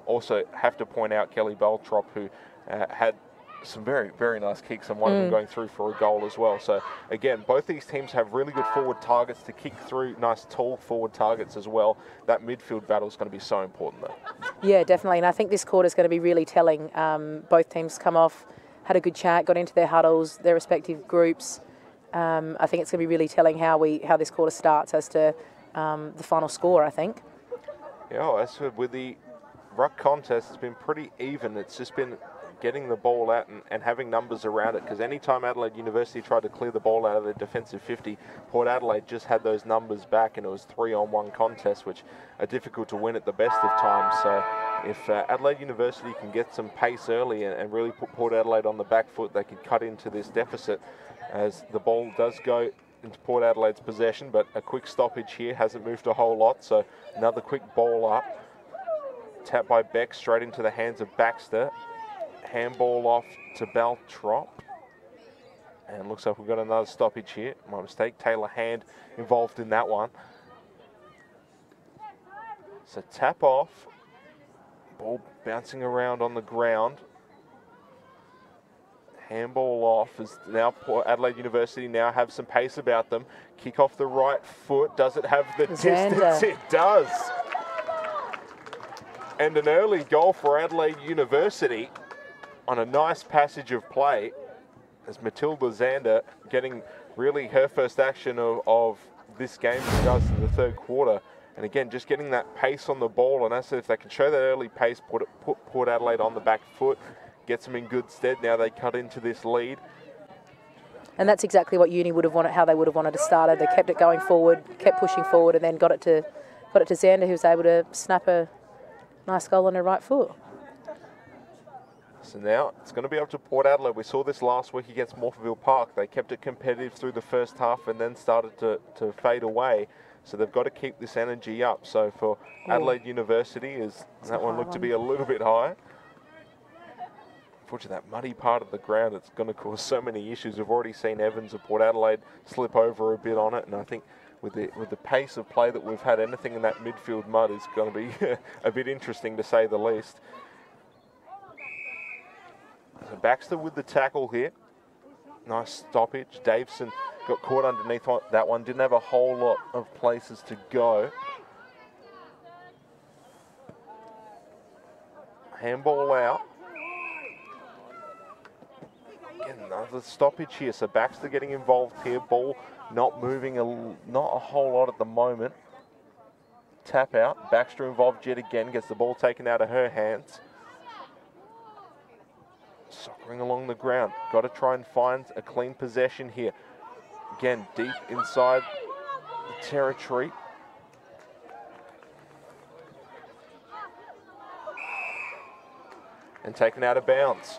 Also have to point out Kelly Beltrop, who had some very, very nice kicks, and one of them going through for a goal as well. So again, both these teams have really good forward targets to kick through, nice tall forward targets as well. That midfield battle is going to be so important though. Yeah, definitely. And I think this quarter is going to be really telling. Both teams come off, had a good chat, got into their huddles, their respective groups. I think it's going to be really telling how this quarter starts as to the final score, I think. Yeah, well, as with the ruck contest, it's been pretty even. It's just been getting the ball out and having numbers around it, because anytime Adelaide University tried to clear the ball out of the defensive 50, Port Adelaide just had those numbers back, and it was 3-on-1 contests, which are difficult to win at the best of times. So if Adelaide University can get some pace early and really put Port Adelaide on the back foot, they could cut into this deficit, as the ball does go into Port Adelaide's possession. But a quick stoppage here, hasn't moved a whole lot, so another quick ball up. Tap by Beck, straight into the hands of Baxter. Handball off to Beltrop. And looks like we've got another stoppage here. My mistake, Taylor Hand involved in that one. So tap off. Ball bouncing around on the ground. Handball off, as now Port Adelaide University now have some pace about them. Kick off the right foot. Does it have the distance? It does. And an early goal for Adelaide University on a nice passage of play, as Matilda Zander getting really her first action of this game in regards to the third quarter. And again, just getting that pace on the ball. And as I said, if they can show that early pace, put Port Adelaide on the back foot, gets them in good stead. Now they cut into this lead. And that's exactly what Uni would have wanted, how they would have wanted to start it. They kept it going forward, kept pushing forward, and then got it to Zander, who was able to snap a nice goal on her right foot. So now it's going to be up to Port Adelaide. We saw this last week against Morphettville Park. They kept it competitive through the first half and then started to fade away. So they've got to keep this energy up. So for Adelaide University, that one looked to be a little bit high. Unfortunately, that muddy part of the ground, it's going to cause so many issues. We've already seen Evans of Port Adelaide slip over a bit on it, and I think with the pace of play that we've had, anything in that midfield mud is going to be a bit interesting, to say the least. So Baxter with the tackle here. Nice stoppage. Davison got caught underneath that one. Didn't have a whole lot of places to go. Handball out. Again, another stoppage here. So Baxter getting involved here. Ball not moving, not a whole lot at the moment. Tap out. Baxter involved yet again. Gets the ball taken out of her hands. Soccering along the ground. Got to try and find a clean possession here. Again, deep inside the territory. And taken out of bounds.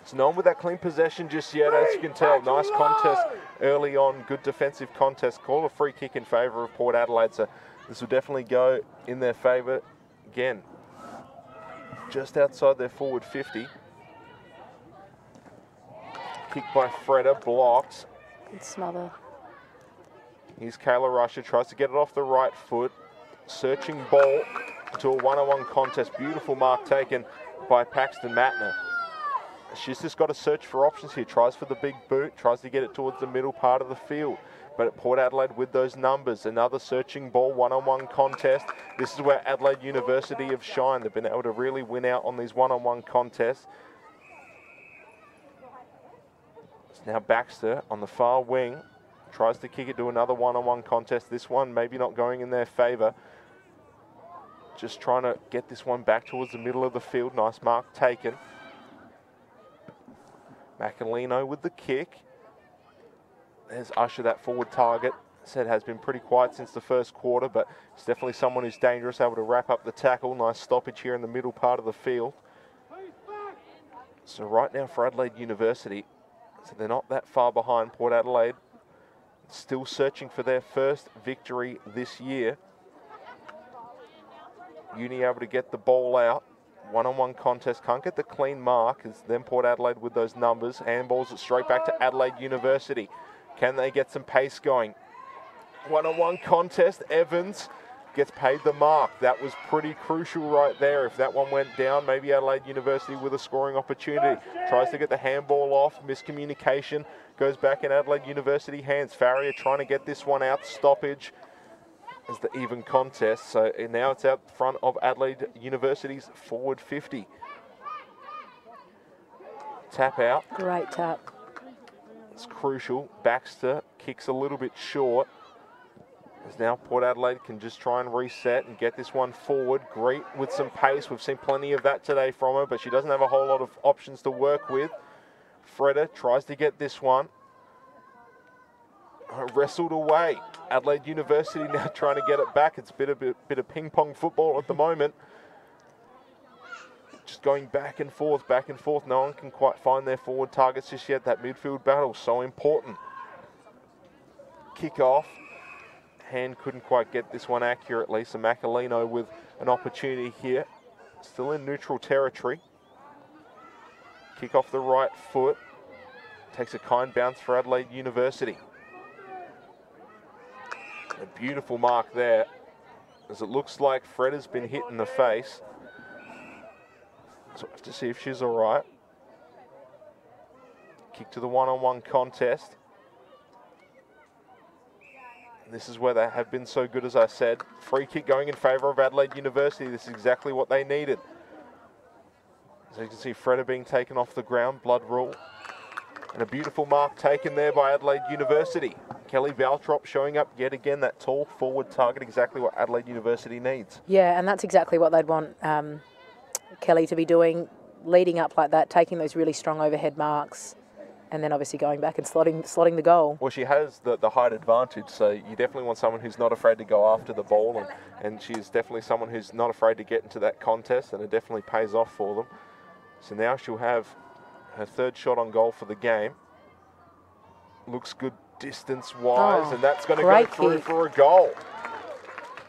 It's no one with that clean possession just yet, as you can tell. Nice contest early on. Good defensive contest. Call a free kick in favour of Port Adelaide. So this will definitely go in their favour. Again, just outside their forward 50. Kick by Freda, blocked. Good smother. Here's Kayla Rusher, tries to get it off the right foot. Searching ball to a one-on-one contest. Beautiful mark taken by Paxton Matner. She's just got to search for options here. Tries for the big boot, tries to get it towards the middle part of the field. But at Port Adelaide with those numbers, another searching ball, one-on-one contest. This is where Adelaide University have shined. They've been able to really win out on these one-on-one contests. It's now Baxter on the far wing. Tries to kick it to another one-on-one contest. This one maybe not going in their favour. Just trying to get this one back towards the middle of the field. Nice mark taken. Macalino with the kick. There's Usher, that forward target. Said has been pretty quiet since the first quarter, but it's definitely someone who's dangerous, able to wrap up the tackle. Nice stoppage here in the middle part of the field. So right now for Adelaide University, so they're not that far behind. Port Adelaide still searching for their first victory this year. Uni able to get the ball out. One-on-one contest, can't get the clean mark. It's then Port Adelaide with those numbers. Handballs it straight back to Adelaide University. Can they get some pace going? One-on-one contest, Evans gets paid the mark. That was pretty crucial right there. If that one went down, maybe Adelaide University with a scoring opportunity. Tries to get the handball off, miscommunication, goes back in Adelaide University hands. Farrier trying to get this one out, stoppage. As the even contest, so now it's out front of Adelaide University's forward 50. Tap out. Great tap. It's crucial. Baxter kicks a little bit short. As now Port Adelaide can just try and reset and get this one forward. Great with some pace. We've seen plenty of that today from her, but she doesn't have a whole lot of options to work with. Freda tries to get this one. Wrestled away. Adelaide University now trying to get it back. It's a bit of ping pong football at the moment. Just going back and forth, back and forth. No one can quite find their forward targets just yet. That midfield battle, so important. Kick off. Hand couldn't quite get this one accurately. So Macalino with an opportunity here. Still in neutral territory. Kick off the right foot. Takes a kind bounce for Adelaide University. A beautiful mark there, as it looks like Fred has been hit in the face. So I have to see if she's all right. Kick to the one-on-one contest. And this is where they have been so good, as I said. Free kick going in favour of Adelaide University. This is exactly what they needed. So you can see Freda being taken off the ground, blood rule. And a beautiful mark taken there by Adelaide University. Kelly Valtrop showing up yet again, that tall forward target, exactly what Adelaide University needs. Yeah, and that's exactly what they'd want Kelly to be doing, leading up like that, taking those really strong overhead marks, and then obviously going back and slotting the goal. Well, she has the height advantage, so you definitely want someone who's not afraid to go after the ball, and she's definitely someone who's not afraid to get into that contest, and it definitely pays off for them. So now she'll have her third shot on goal for the game. Looks good distance-wise, and that's going to go through for a goal.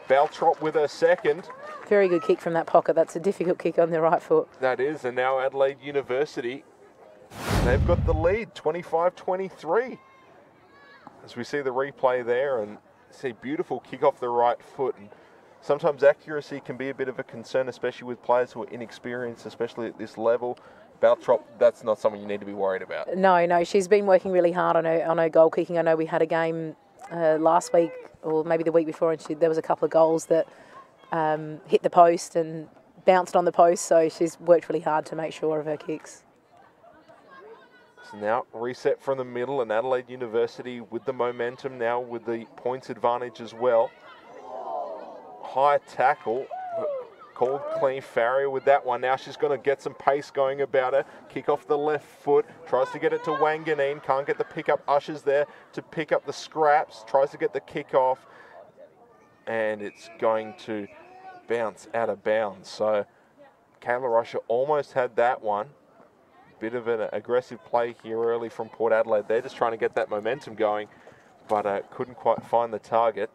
Valtrop with her second. Very good kick from that pocket. That's a difficult kick on the right foot. That is, and now Adelaide University, they've got the lead, 25-23. as we see the replay there and see beautiful kick off the right foot. And sometimes accuracy can be a bit of a concern, especially with players who are inexperienced, especially at this level. Baltrop, that's not something you need to be worried about. No, she's been working really hard on her goal kicking. I know we had a game last week, or maybe the week before, and there was a couple of goals that hit the post and bounced on the post, so she's worked really hard to make sure of her kicks. So now reset from the middle, and Adelaide University with the momentum now, with the points advantage as well. High tackle, called clean. Farrier with that one. Now she's going to get some pace going about her. Kick off the left foot, tries to get it to Wanganeen, can't get the pick up. Ushers there to pick up the scraps, tries to get the kick off, and it's going to bounce out of bounds. So Kayla Usher almost had that one. Bit of an aggressive play here early from Port Adelaide. They're just trying to get that momentum going, but couldn't quite find the target.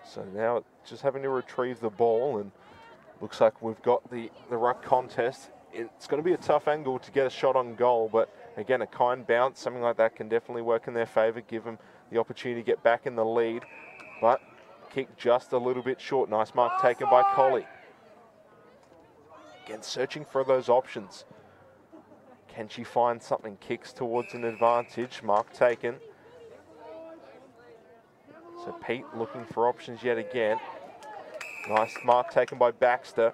So now just having to retrieve the ball, and looks like we've got the ruck contest. It's going to be a tough angle to get a shot on goal, but again, a kind bounce, something like that can definitely work in their favour, give them the opportunity to get back in the lead. But kick just a little bit short. Nice mark taken by Colley. Again, searching for those options. Can she find something? Kicks towards an advantage. Mark taken. So Pete looking for options yet again. Nice mark taken by Baxter.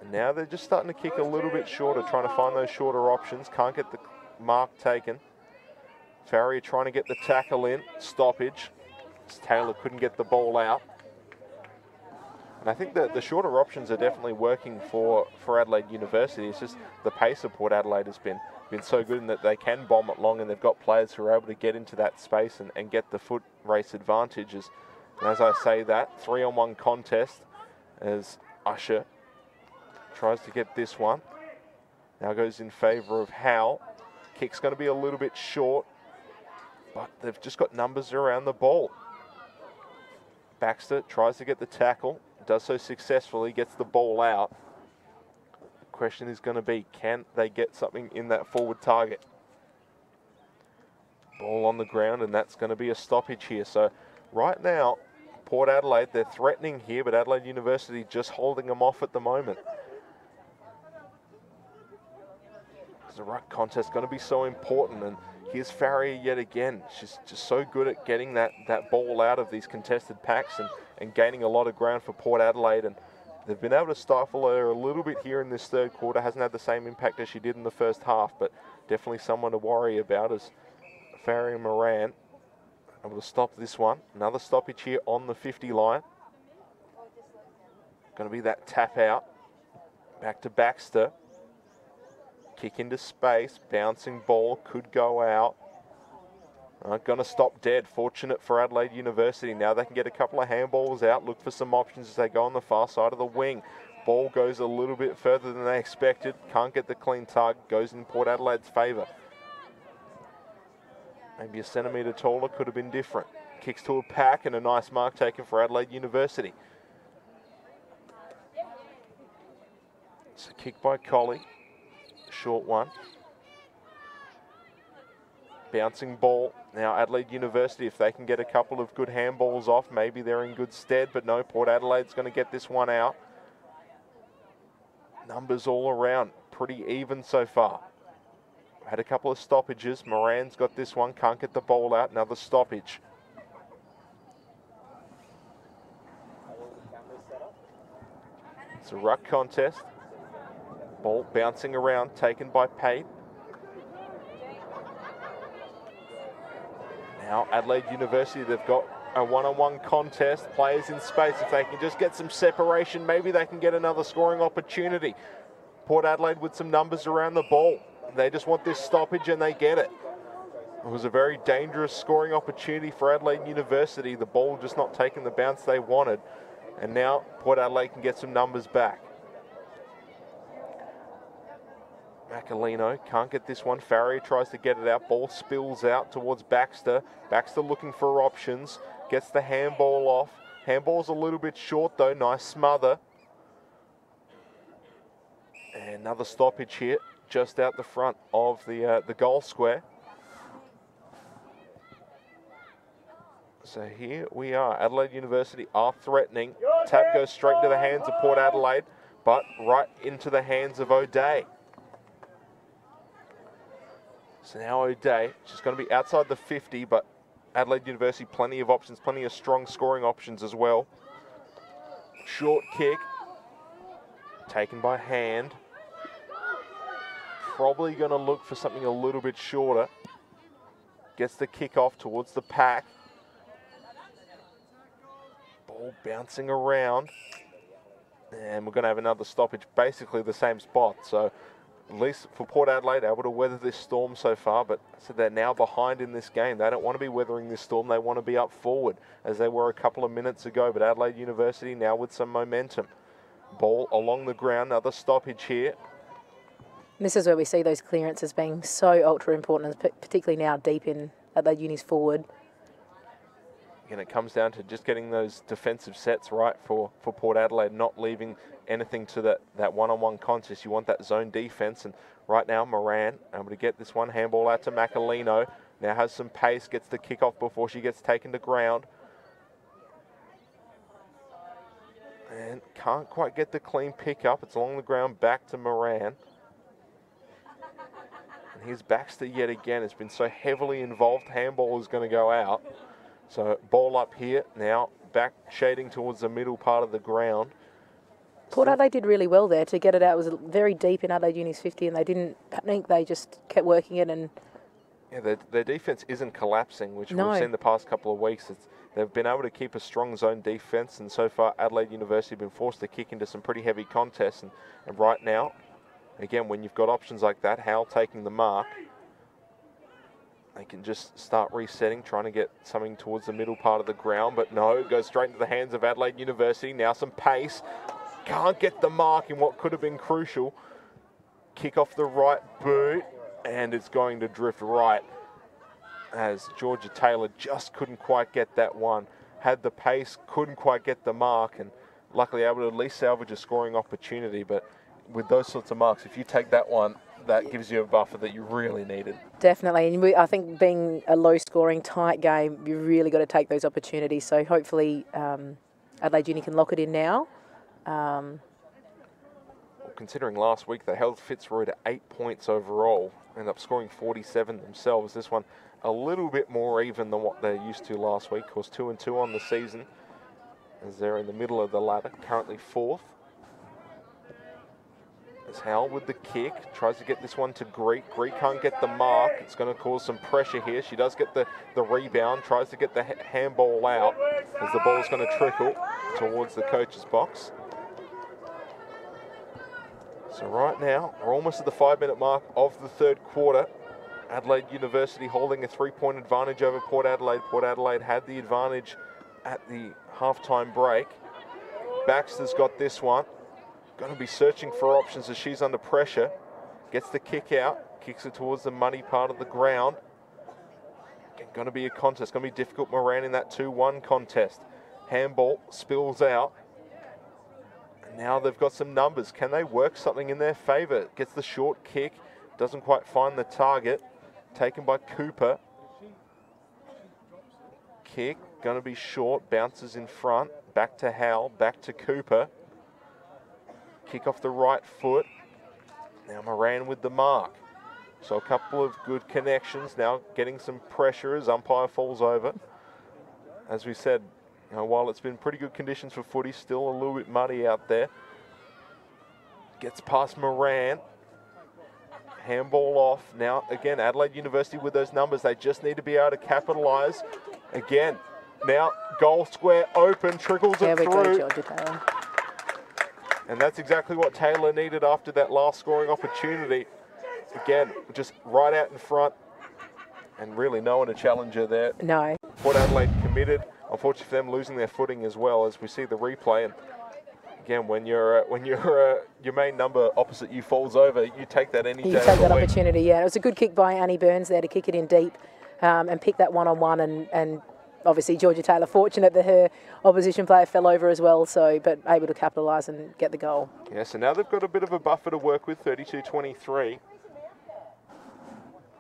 And now they're just starting to kick a little bit shorter, trying to find those shorter options. Can't get the mark taken. Farrier trying to get the tackle in. Stoppage. Taylor couldn't get the ball out. And I think that the shorter options are definitely working for Adelaide University. It's just the pace of Port Adelaide has been so good in that they can bomb it long, and they've got players who are able to get into that space and get the foot race advantages. And as I say that, 3-on-1 contest as Usher tries to get this one. Now goes in favour of Howe. Kick's going to be a little bit short, but they've just got numbers around the ball. Baxter tries to get the tackle. Does so successfully, gets the ball out. The question is going to be, can they get something in that forward target? Ball on the ground, and that's going to be a stoppage here. So right now, Port Adelaide, they're threatening here, but Adelaide University just holding them off at the moment. The ruck contest is going to be so important, and here's Farrier yet again. She's just so good at getting that ball out of these contested packs and gaining a lot of ground for Port Adelaide, and they've been able to stifle her a little bit here in this third quarter. Hasn't had the same impact as she did in the first half, but definitely someone to worry about as Farrier Moran able to stop this one. Another stoppage here on the 50 line. Going to be that tap out. Back to Baxter. Kick into space, bouncing ball, could go out. Going to stop dead. Fortunate for Adelaide University. Now they can get a couple of handballs out, look for some options as they go on the far side of the wing. Ball goes a little bit further than they expected. Can't get the clean target. Goes in Port Adelaide's favour. Maybe a centimetre taller, could have been different. Kicks to a pack, and a nice mark taken for Adelaide University. It's a kick by Colley. Short one. Bouncing ball. Now Adelaide University, if they can get a couple of good handballs off, maybe they're in good stead, but no, Port Adelaide's going to get this one out. Numbers all around, pretty even so far. Had a couple of stoppages. Moran's got this one, can't get the ball out, another stoppage. It's a ruck contest. Ball bouncing around, taken by Pate. Now Adelaide University, they've got a one-on-one contest. Players in space, if they can just get some separation, maybe they can get another scoring opportunity. Port Adelaide with some numbers around the ball. They just want this stoppage and they get it. It was a very dangerous scoring opportunity for Adelaide University. The ball just not taking the bounce they wanted. And now Port Adelaide can get some numbers back. Macalino can't get this one. Farrier tries to get it out. Ball spills out towards Baxter. Baxter looking for options. Gets the handball off. Handball's a little bit short though. Nice smother. And another stoppage here, just out the front of the goal square. So here we are. Adelaide University are threatening. Tap goes straight into the hands of Port Adelaide, but right into the hands of O'Day. So now O'Day, she's going to be outside the 50, but Adelaide University, plenty of options, plenty of strong scoring options as well. Short kick, taken by hand. Probably going to look for something a little bit shorter. Gets the kick off towards the pack. Ball bouncing around. And we're going to have another stoppage, basically the same spot. So at least for Port Adelaide, able to weather this storm so far, but so they're now behind in this game. They don't want to be weathering this storm. They want to be up forward, as they were a couple of minutes ago. But Adelaide University now with some momentum. Ball along the ground, another stoppage here. This is where we see those clearances being so ultra important, particularly now deep in Adelaide Uni's forward. And it comes down to just getting those defensive sets right for Port Adelaide, not leaving anything to that one-on-one contest. You want that zone defense, and right now Moran able to get this one, handball out to Macalino. Now has some pace, gets the kick off before she gets taken to ground. And can't quite get the clean pick up. It's along the ground, back to Moran. And here's Baxter yet again. It's been so heavily involved. Handball is going to go out. So ball up here, now back shading towards the middle part of the ground. Port Adelaide did really well there to get it out. It was very deep in Adelaide Uni's 50 and they didn't panic, they just kept working it. And yeah, their defence isn't collapsing, which we've seen the past couple of weeks. They've been able to keep a strong zone defence, and so far Adelaide University have been forced to kick into some pretty heavy contests. And right now, again, when you've got options like that, Howell taking the mark, they can just start resetting, trying to get something towards the middle part of the ground, but no, it goes straight into the hands of Adelaide University. Now some pace, can't get the mark in what could have been crucial. Kick off the right boot, and it's going to drift right, as Georgia Taylor just couldn't quite get that one. Had the pace, couldn't quite get the mark, and luckily able to at least salvage a scoring opportunity. But with those sorts of marks, if you take that one, that gives you a buffer that you really needed. Definitely, and I think being a low-scoring, tight game, you really got to take those opportunities. So hopefully Adelaide Uni can lock it in now. Considering last week they held Fitzroy to 8 points overall, ended up scoring 47 themselves. This one a little bit more even than what they're used to last week. Of course, 2-2 on the season, as they're in the middle of the ladder, currently 4th. As Howell with the kick, tries to get this one to Greek. Greek can't get the mark. It's going to cause some pressure here. She does get the rebound, tries to get the handball out, as the ball's going to trickle towards the coach's box. So right now, we're almost at the 5-minute mark of the third quarter. Adelaide University holding a 3-point advantage over Port Adelaide. Port Adelaide had the advantage at the halftime break. Baxter's got this one. Going to be searching for options as she's under pressure. Gets the kick out, kicks it towards the muddy part of the ground. Going to be a contest, going to be difficult. Moran in that 2-1 contest. Handball spills out. And now they've got some numbers. Can they work something in their favour? Gets the short kick, doesn't quite find the target. Taken by Cooper. Kick, going to be short, bounces in front. Back to Howell, back to Cooper. Kick off the right foot. Now Moran with the mark. So a couple of good connections. Now getting some pressure as umpire falls over. As we said, while it's been pretty good conditions for footy, still a little bit muddy out there. Gets past Moran. Handball off. Now again, Adelaide University with those numbers. They just need to be able to capitalise. Again, now goal square open, trickles it through. There we go, Georgia Taylor. And that's exactly what Taylor needed after that last scoring opportunity. Again, just right out in front, and really no one to challenge her there. No. Port Adelaide committed. Unfortunately for them, losing their footing as well, as we see the replay. And again, when your main number opposite you falls over, you take that any day. You take that opportunity. Yeah, it was a good kick by Annie Burns there to kick it in deep, and pick that one-on-one and obviously Georgia Taylor fortunate that her opposition player fell over as well, so but able to capitalise and get the goal. Yeah, so now they've got a bit of a buffer to work with, 32-23.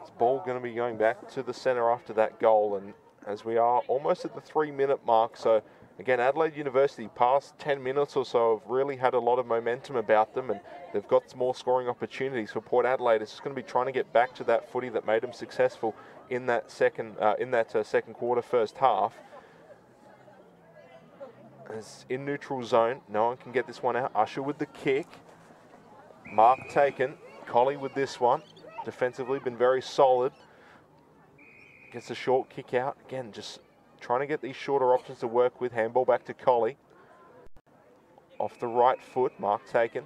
This ball going to be going back to the centre after that goal, and as we are almost at the 3-minute mark, so again, Adelaide University, past 10 minutes or so, have really had a lot of momentum about them, and they've got some more scoring opportunities for Port Adelaide. It's just going to be trying to get back to that footy that made them successful in that second quarter, first half. It's in neutral zone. No one can get this one out. Usher with the kick. Mark taken. Collie with this one. Defensively been very solid. Gets a short kick out. Again, just trying to get these shorter options to work with. Handball back to Collie. Off the right foot. Mark taken.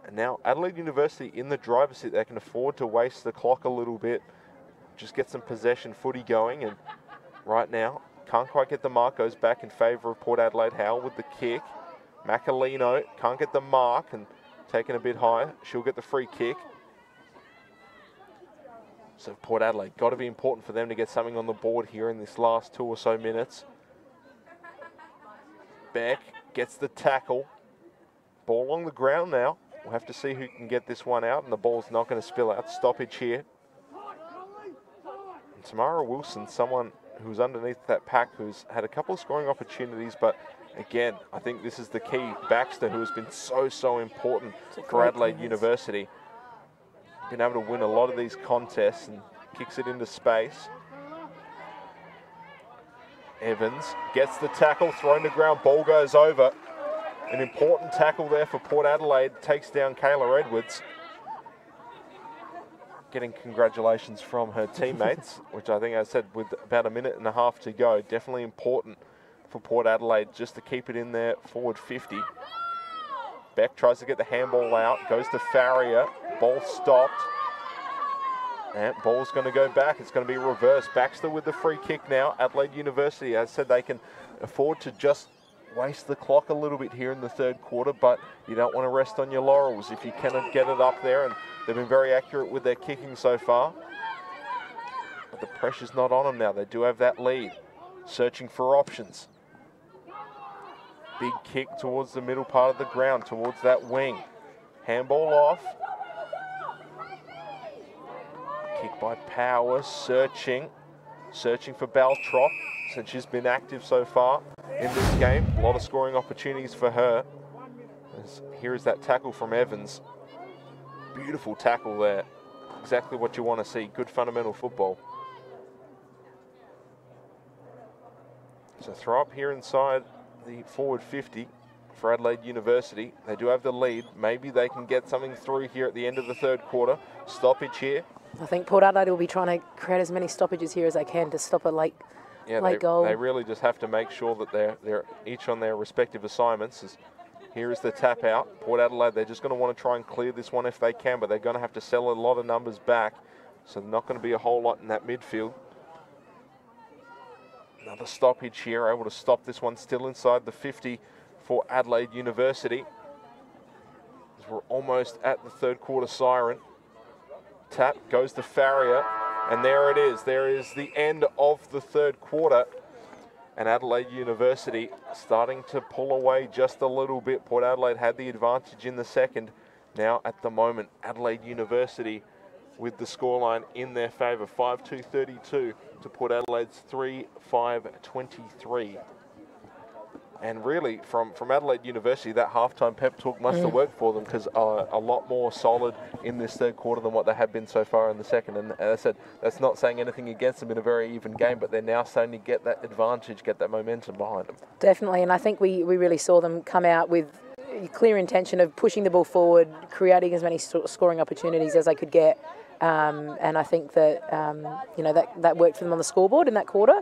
And now Adelaide University in the driver's seat. They can afford to waste the clock a little bit. Just get some possession footy going. And right now, can't quite get the mark. Goes back in favour of Port Adelaide. Howell with the kick. Macalino can't get the mark and taken a bit higher. She'll get the free kick. So Port Adelaide, got to be important for them to get something on the board here in this last 2 or so minutes. Beck gets the tackle. Ball on the ground now. We'll have to see who can get this one out, and the ball's not going to spill out. Stoppage here. And Tamara Wilson, someone who's underneath that pack, who's had a couple of scoring opportunities, but again, I think this is the key. Baxter, who has been so important for Adelaide University, been able to win a lot of these contests and kicks it into space. Evans gets the tackle, thrown to ground, ball goes over. An important tackle there for Port Adelaide, takes down Kayla Edwards. Getting congratulations from her teammates, which I think I said with about a minute and a half to go, definitely important for Port Adelaide just to keep it in there forward 50. Beck tries to get the handball out, goes to Farrier, ball stopped. And ball's going to go back, it's going to be reversed. Baxter with the free kick now. Adelaide University, as I said, they can afford to just waste the clock a little bit here in the third quarter, but you don't want to rest on your laurels if you cannot get it up there, and they've been very accurate with their kicking so far. But the pressure's not on them now. They do have that lead. Searching for options. Big kick towards the middle part of the ground, towards that wing. Handball off. Kick by Power, searching for Baltrop, since she's been active so far in this game. A lot of scoring opportunities for her. Here is that tackle from Evans. Beautiful tackle there. Exactly what you want to see. Good fundamental football. So throw up here inside the forward 50 for Adelaide University. They do have the lead. Maybe they can get something through here at the end of the third quarter. Stoppage here. I think Port Adelaide will be trying to create as many stoppages here as they can to stop a late goal. They really just have to make sure that they're each on their respective assignments. Here is the tap out. Port Adelaide, they're just going to want to try and clear this one if they can, but they're going to have to sell a lot of numbers back, so there's not going to be a whole lot in that midfield. Another stoppage here, able to stop this one still inside the 50 for Adelaide University. As we're almost at the third quarter siren. Tap goes to Farrier, and there it is. There is the end of the third quarter, and Adelaide University starting to pull away just a little bit. Port Adelaide had the advantage in the second. Now at the moment, Adelaide University with the scoreline in their favour, 5-2-32 to Port Adelaide's 3-5-23. And really, from Adelaide University, that halftime pep talk must have worked for them, because a lot more solid in this third quarter than what they have been so far in the second. And as I said, that's not saying anything against them in a very even game, but they're now starting to get that advantage, get that momentum behind them. Definitely, and I think we really saw them come out with a clear intention of pushing the ball forward, creating as many scoring opportunities as they could get. And I think that, that worked for them on the scoreboard in that quarter.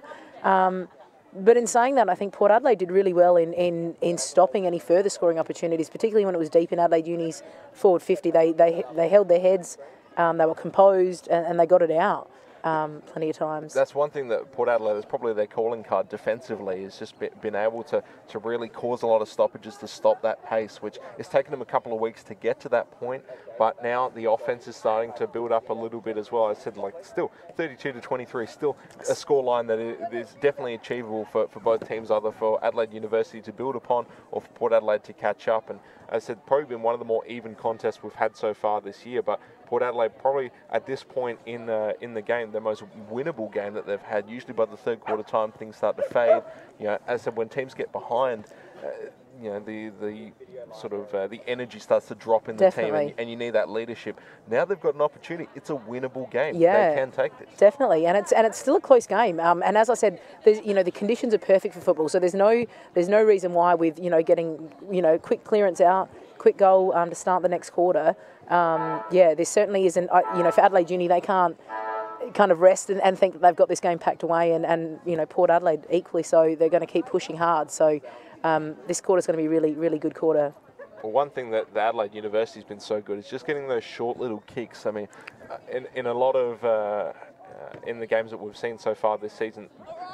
But in saying that, I think Port Adelaide did really well in stopping any further scoring opportunities, particularly when it was deep in Adelaide Uni's forward 50. They held their heads, they were composed, and they got it out. plenty of times. That's one thing that Port Adelaide is probably their calling card defensively, is just been able to really cause a lot of stoppages to stop that pace, which has taken them a couple of weeks to get to that point. But now the offense is starting to build up a little bit as well. I said, like, still 32-23, still a scoreline that is definitely achievable for both teams, either for Adelaide University to build upon or for Port Adelaide to catch up. And as I said, probably been one of the more even contests we've had so far this year. But Port Adelaide probably at this point in the game, the most winnable game that they've had. Usually by the third quarter time, things start to fade. You know, as I said, when teams get behind, you know, the sort of the energy starts to drop in the team, and you need that leadership. Now they've got an opportunity. It's a winnable game. Yeah, they can take this. Definitely, and it's still a close game. And as I said, the conditions are perfect for football. So there's no reason why, with getting quick clearance out, quick goal to start the next quarter. There certainly isn't. For Adelaide Uni, they can't kind of rest and think that they've got this game packed away, and Port Adelaide equally so. They're going to keep pushing hard. So this quarter is going to be really, really good quarter. Well, one thing that the Adelaide University has been so good is just getting those short little kicks. I mean, in a lot of in the games that we've seen so far this season,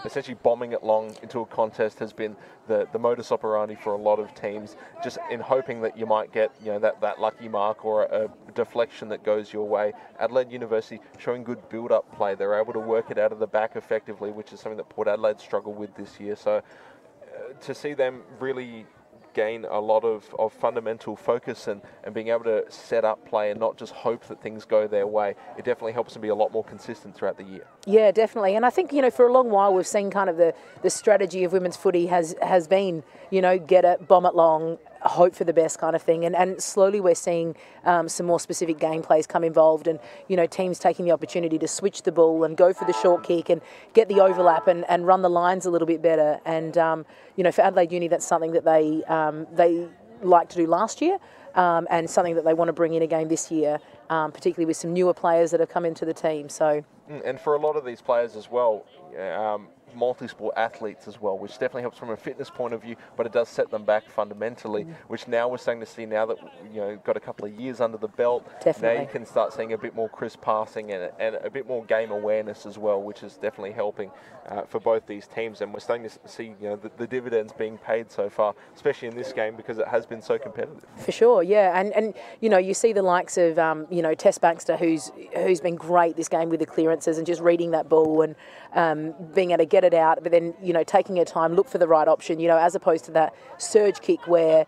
essentially bombing it long into a contest has been the modus operandi for a lot of teams, just in hoping that you might get that lucky mark or a deflection that goes your way. Adelaide University showing good build-up play. They're able to work it out of the back effectively, which is something that Port Adelaide struggled with this year. So to see them really gain a lot of fundamental focus and being able to set up play and not just hope that things go their way, it definitely helps them be a lot more consistent throughout the year. Yeah, definitely. And I think, for a long while we've seen kind of the strategy of women's footy has been, get it, bomb it long, hope for the best kind of thing. And slowly we're seeing some more specific game plays come involved, and, teams taking the opportunity to switch the ball and go for the short kick and get the overlap and run the lines a little bit better. And, for Adelaide Uni, that's something that they liked to do last year, and something that they want to bring in again this year, particularly with some newer players that have come into the team. So, and for a lot of these players as well, multi-sport athletes as well, which definitely helps from a fitness point of view, but it does set them back fundamentally, which now we're starting to see, now that got a couple of years under the belt. Definitely. Now you can start seeing a bit more crisp passing and a bit more game awareness as well, which is definitely helping for both these teams. And we're starting to see the dividends being paid so far, especially in this game, because it has been so competitive. For sure, yeah. And you see the likes of Tess Baxter, who's been great this game with the clearances and just reading that ball and being able to get it out, but then taking her time, look for the right option, as opposed to that surge kick where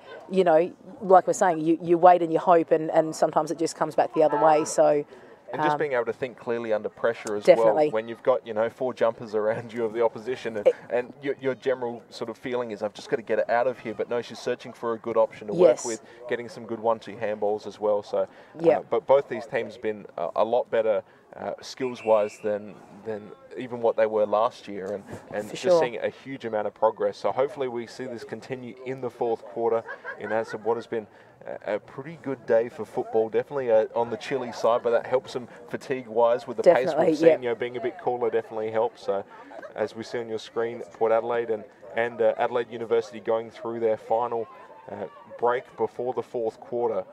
like we're saying, you wait and you hope, and sometimes it just comes back the other way. So and just being able to think clearly under pressure as definitely. well, when you've got 4 jumpers around you of the opposition, and your general sort of feeling is, I've just got to get it out of here. But no, she's searching for a good option to work with, getting some good 1-2 handballs as well. So but both these teams have been a lot better skills-wise than even what they were last year, and just seeing a huge amount of progress. So hopefully we see this continue in the fourth quarter, in answer what has been a pretty good day for football. Definitely on the chilly side, but that helps them fatigue-wise with the pace we've seen. Being a bit cooler definitely helps. So as we see on your screen, Port Adelaide and Adelaide University going through their final break before the fourth quarter.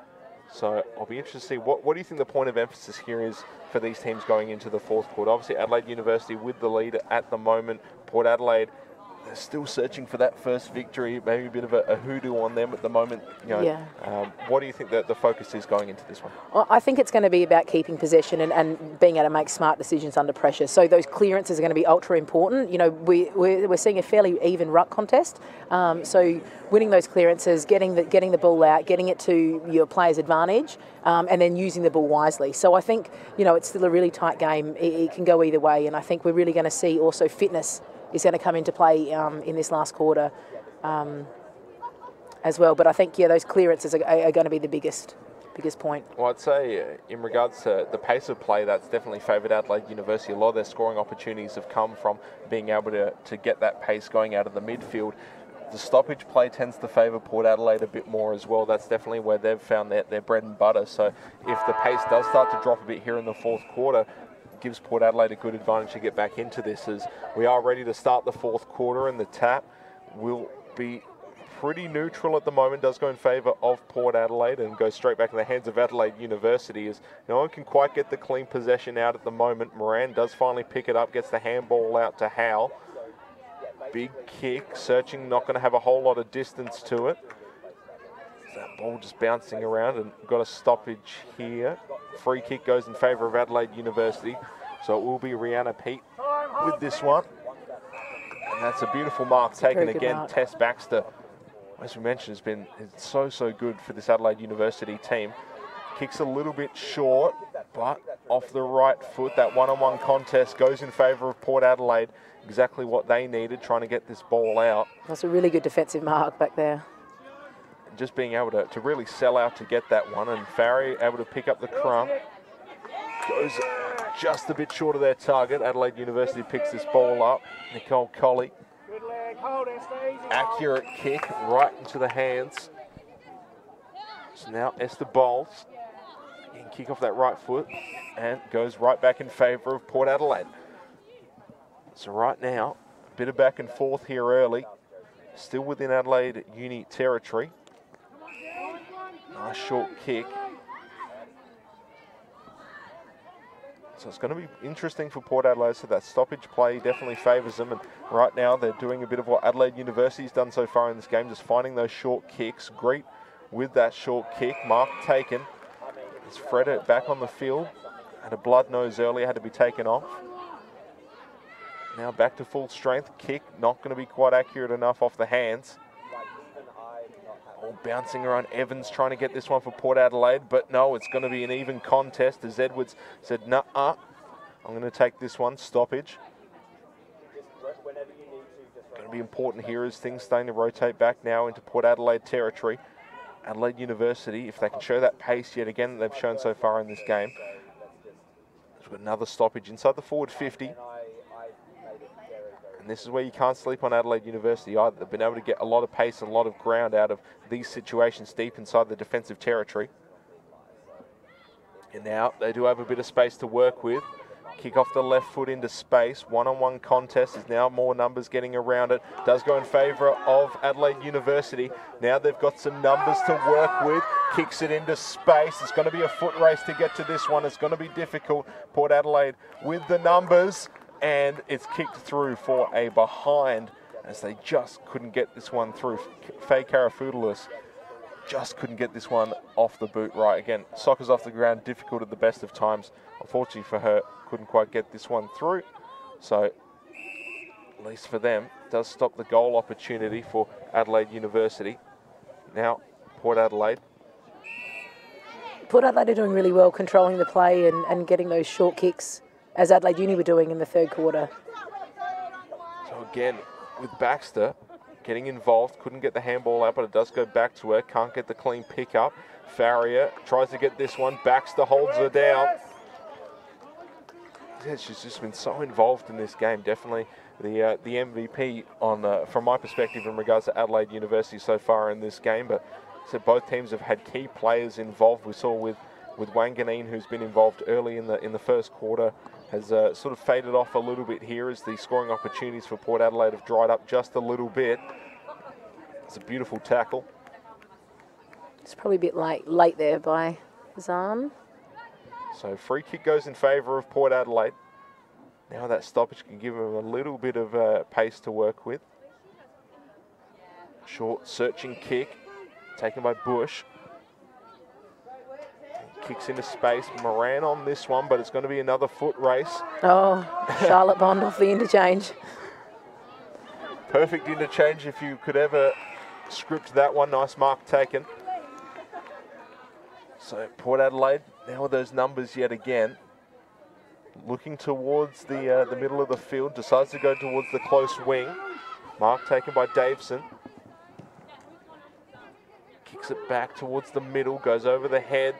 So I'll be interested to see, what do you think the point of emphasis here is for these teams going into the fourth quarter? Obviously Adelaide University with the lead at the moment. Port Adelaide, they're still searching for that first victory, maybe a bit of a hoodoo on them at the moment. What do you think that the focus is going into this one? Well, I think it's going to be about keeping possession and being able to make smart decisions under pressure. So those clearances are going to be ultra important. We're seeing a fairly even ruck contest. So winning those clearances, getting the ball out, getting it to your player's advantage, and then using the ball wisely. So I think it's still a really tight game. It can go either way, and I think we're really going to see also fitness is going to come into play in this last quarter as well. But I think, those clearances are going to be the biggest point. Well, I'd say in regards to the pace of play, that's definitely favoured Adelaide University. A lot of their scoring opportunities have come from being able to get that pace going out of the midfield. The stoppage play tends to favour Port Adelaide a bit more as well. That's definitely where they've found their bread and butter. So if the pace does start to drop a bit here in the fourth quarter, gives Port Adelaide a good advantage to get back into this, as we are ready to start the fourth quarter, and the tap will be pretty neutral at the moment, does go in favour of Port Adelaide and goes straight back in the hands of Adelaide University, as no one can quite get the clean possession out at the moment. Moran does finally pick it up, gets the handball out to Howe. Big kick, searching, not going to have a whole lot of distance to it. That ball just bouncing around and got a stoppage here. Free kick goes in favour of Adelaide University, so it will be Rihanna Pete with this one. And that's a beautiful mark taken again. Mark. Tess Baxter, as we mentioned, has been so good for this Adelaide University team. Kicks a little bit short, but off the right foot. That one-on-one contest goes in favour of Port Adelaide. Exactly what they needed, trying to get this ball out. That's a really good defensive mark back there. And just being able to really sell out to get that one, and Farry able to pick up the crumb. Goes just a bit short of their target. Adelaide University picks this ball up. Nicole Colley. Accurate kick right into the hands. So now Esther Bowles can kick off that right foot and goes right back in favour of Port Adelaide. So right now, a bit of back and forth here early. Still within Adelaide Uni territory. Nice short kick. So it's going to be interesting for Port Adelaide. So that stoppage play definitely favours them. And right now they're doing a bit of what Adelaide University's done so far in this game, just finding those short kicks. Great with that short kick. Mark taken. It's Freda back on the field. Had a blood nose earlier, had to be taken off. Now back to full strength. Kick not going to be quite accurate enough off the hands. All bouncing around. Evans trying to get this one for Port Adelaide, but no, it's going to be an even contest as Edwards said, "Nuh-uh, I'm going to take this one." Stoppage. Going to be important here as things starting to rotate back now into Port Adelaide territory. Adelaide University, if they can show that pace yet again that they've shown so far in this game. There's got another stoppage inside the forward 50. And this is where you can't sleep on Adelaide University either. They've been able to get a lot of pace, a lot of ground out of these situations deep inside the defensive territory. And now they do have a bit of space to work with. Kick off the left foot into space. One-on-one contest is now more numbers getting around it. Does go in favour of Adelaide University. Now they've got some numbers to work with. Kicks it into space. It's going to be a foot race to get to this one. It's going to be difficult. Port Adelaide with the numbers. And it's kicked through for a behind as they just couldn't get this one through. Faye Karafoudalis just couldn't get this one off the boot right. Again, soccer's off the ground, difficult at the best of times. Unfortunately for her, couldn't quite get this one through. So, at least for them, it does stop the goal opportunity for Adelaide University. Now, Port Adelaide. Port Adelaide are doing really well, controlling the play and getting those short kicks, as Adelaide Uni were doing in the third quarter. So again, with Baxter getting involved, couldn't get the handball out, but it does go back to her. Can't get the clean pick up. Farrier tries to get this one. Baxter holds her down. Yeah, she's just been so involved in this game. Definitely the MVP on, from my perspective, in regards to Adelaide University so far in this game. But so both teams have had key players involved. We saw with Wanganeen, who's been involved early in the first quarter, has sort of faded off a little bit here as the scoring opportunities for Port Adelaide have dried up just a little bit. It's a beautiful tackle. It's probably a bit late there by Zahn. So free kick goes in favour of Port Adelaide. Now that stoppage can give them a little bit of pace to work with. Short searching kick taken by Bush. Kicks into space. Moran on this one, but it's going to be another foot race. Oh, Charlotte Bond off the interchange. Perfect interchange if you could ever script that one. Nice mark taken. So Port Adelaide, now with those numbers yet again, looking towards the middle of the field, decides to go towards the close wing. Mark taken by Davison. Kicks it back towards the middle, goes over the head.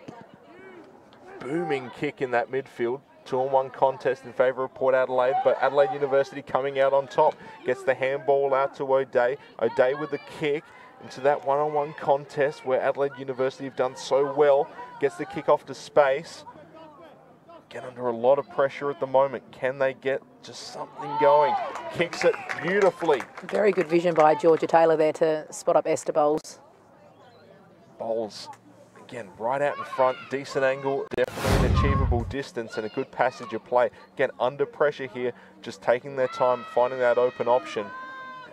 Booming kick in that midfield. 2-on-1 contest in favour of Port Adelaide, but Adelaide University coming out on top. Gets the handball out to O'Day. O'Day with the kick into that one-on-one contest where Adelaide University have done so well. Gets the kick off to space. get under a lot of pressure at the moment. Can they get just something going? Kicks it beautifully. Very good vision by Georgia Taylor there to spot up Esther Bowles. Bowles, again, right out in front, decent angle, definitely an achievable distance and a good passage of play. Again, under pressure here, just taking their time, finding that open option.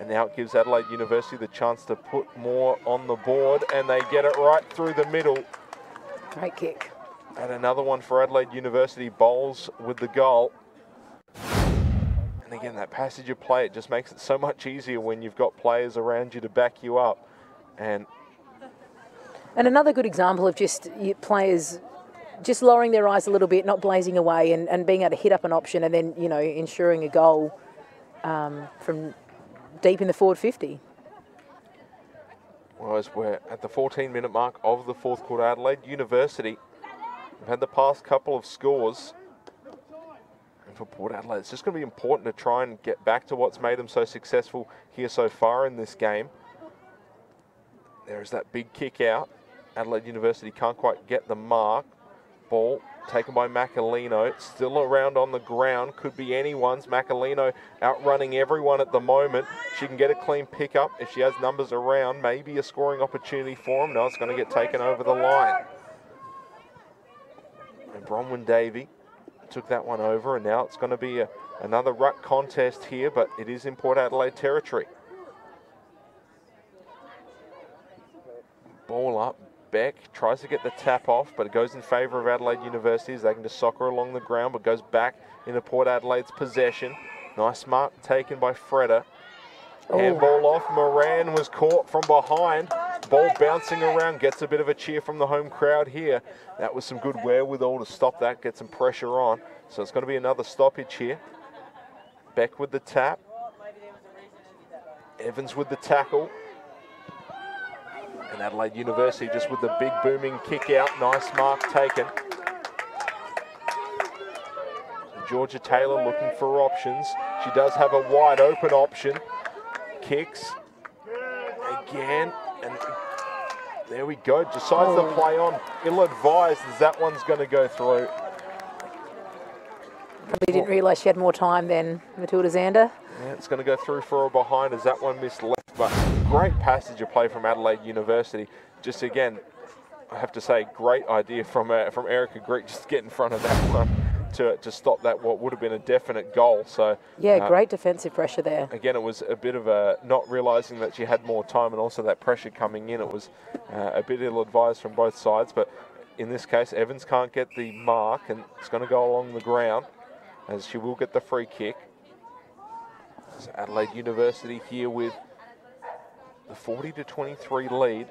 And now it gives Adelaide University the chance to put more on the board, and they get it right through the middle. Great kick. And another one for Adelaide University. Bowles with the goal. And again, that passage of play, it just makes it so much easier when you've got players around you to back you up. And another good example of just players just lowering their eyes a little bit, not blazing away, and being able to hit up an option and then, you know, ensuring a goal from deep in the forward 50. Well, as we're at the 14-minute mark of the fourth quarter, Adelaide University have had the past couple of scores. And for Port Adelaide, it's just going to be important to try and get back to what's made them so successful here so far in this game. There's that big kick out. Adelaide University can't quite get the mark. Ball taken by Macalino. Still around on the ground. Could be anyone's. Macalino outrunning everyone at the moment. She can get a clean pickup if she has numbers around. Maybe a scoring opportunity for them. No, it's going to get taken over the line. And Bronwyn Davey took that one over, and now it's going to be another ruck contest here, but it is in Port Adelaide territory. Ball up. Beck tries to get the tap off, but it goes in favour of Adelaide University as they can just soccer along the ground, but goes back into Port Adelaide's possession. Nice mark taken by Freda. Handball off. Moran was caught from behind. Ball bouncing around, gets a bit of a cheer from the home crowd here. That was some good wherewithal to stop that, get some pressure on. So it's going to be another stoppage here. Beck with the tap. Evans with the tackle. And Adelaide University just with the big booming kick out. Nice mark taken. Georgia Taylor looking for options. She does have a wide open option. Kicks again, and there we go. Decides to play on. Ill-advised as that one's going to go through. Probably didn't realise she had more time than Matilda Zander. Yeah, it's going to go through for her behind as that one missed left. But great passage of play from Adelaide University. Just again, I have to say, great idea from Erica Greek just to get in front of that one to stop that what would have been a definite goal. So yeah, great defensive pressure there. Again, it was a bit of a not realising that she had more time, and also that pressure coming in. It was a bit ill-advised from both sides. But in this case, Evans can't get the mark, and it's going to go along the ground as she will get the free kick. So Adelaide University here with the 40-23 lead.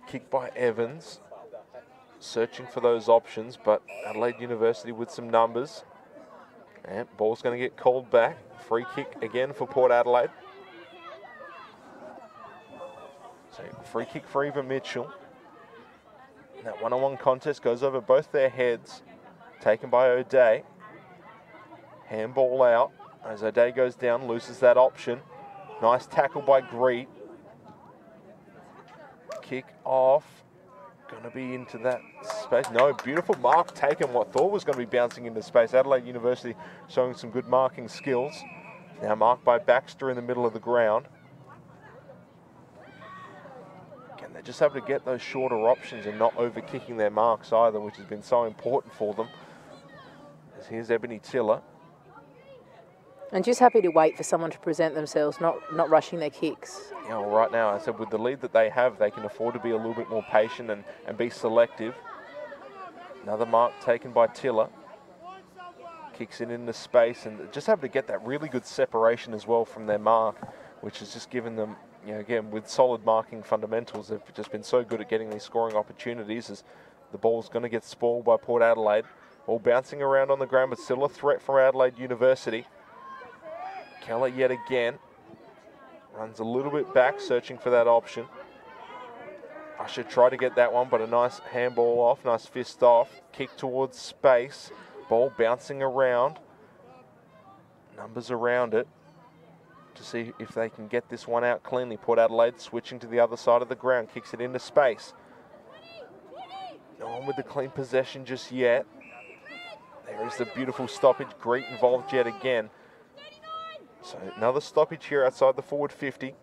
Kick by Evans. Searching for those options, but Adelaide University with some numbers. And ball's going to get called back. Free kick again for Port Adelaide. So free kick for Eva Mitchell. And that one-on-one contest goes over both their heads. Taken by O'Day. Handball out as O'Day goes down, loses that option. Nice tackle by Greet. Kick off. Going to be into that space. No, beautiful mark taken. What thought was going to be bouncing into space. Adelaide University showing some good marking skills. Now marked by Baxter in the middle of the ground. Again, they just have to get those shorter options and not over kicking their marks either, which has been so important for them. As here's Ebony Tiller. And just happy to wait for someone to present themselves, not rushing their kicks. Yeah, well, right now, I said with the lead that they have, they can afford to be a little bit more patient and be selective. Another mark taken by Tiller. Kicks it into space and just have to get that really good separation as well from their mark, which has just given them, you know, again, with solid marking fundamentals, they've just been so good at getting these scoring opportunities as the ball's going to get spoiled by Port Adelaide. All bouncing around on the ground, but still a threat for Adelaide University. Keller yet again. Runs a little bit back, searching for that option. Usher tried to get that one, but a nice handball off, nice fist off. Kick towards space. Ball bouncing around. Numbers around it to see if they can get this one out cleanly. Port Adelaide switching to the other side of the ground. Kicks it into space. No one with the clean possession just yet. There's the beautiful stoppage. Greet involved yet again. So another stoppage here outside the forward 50.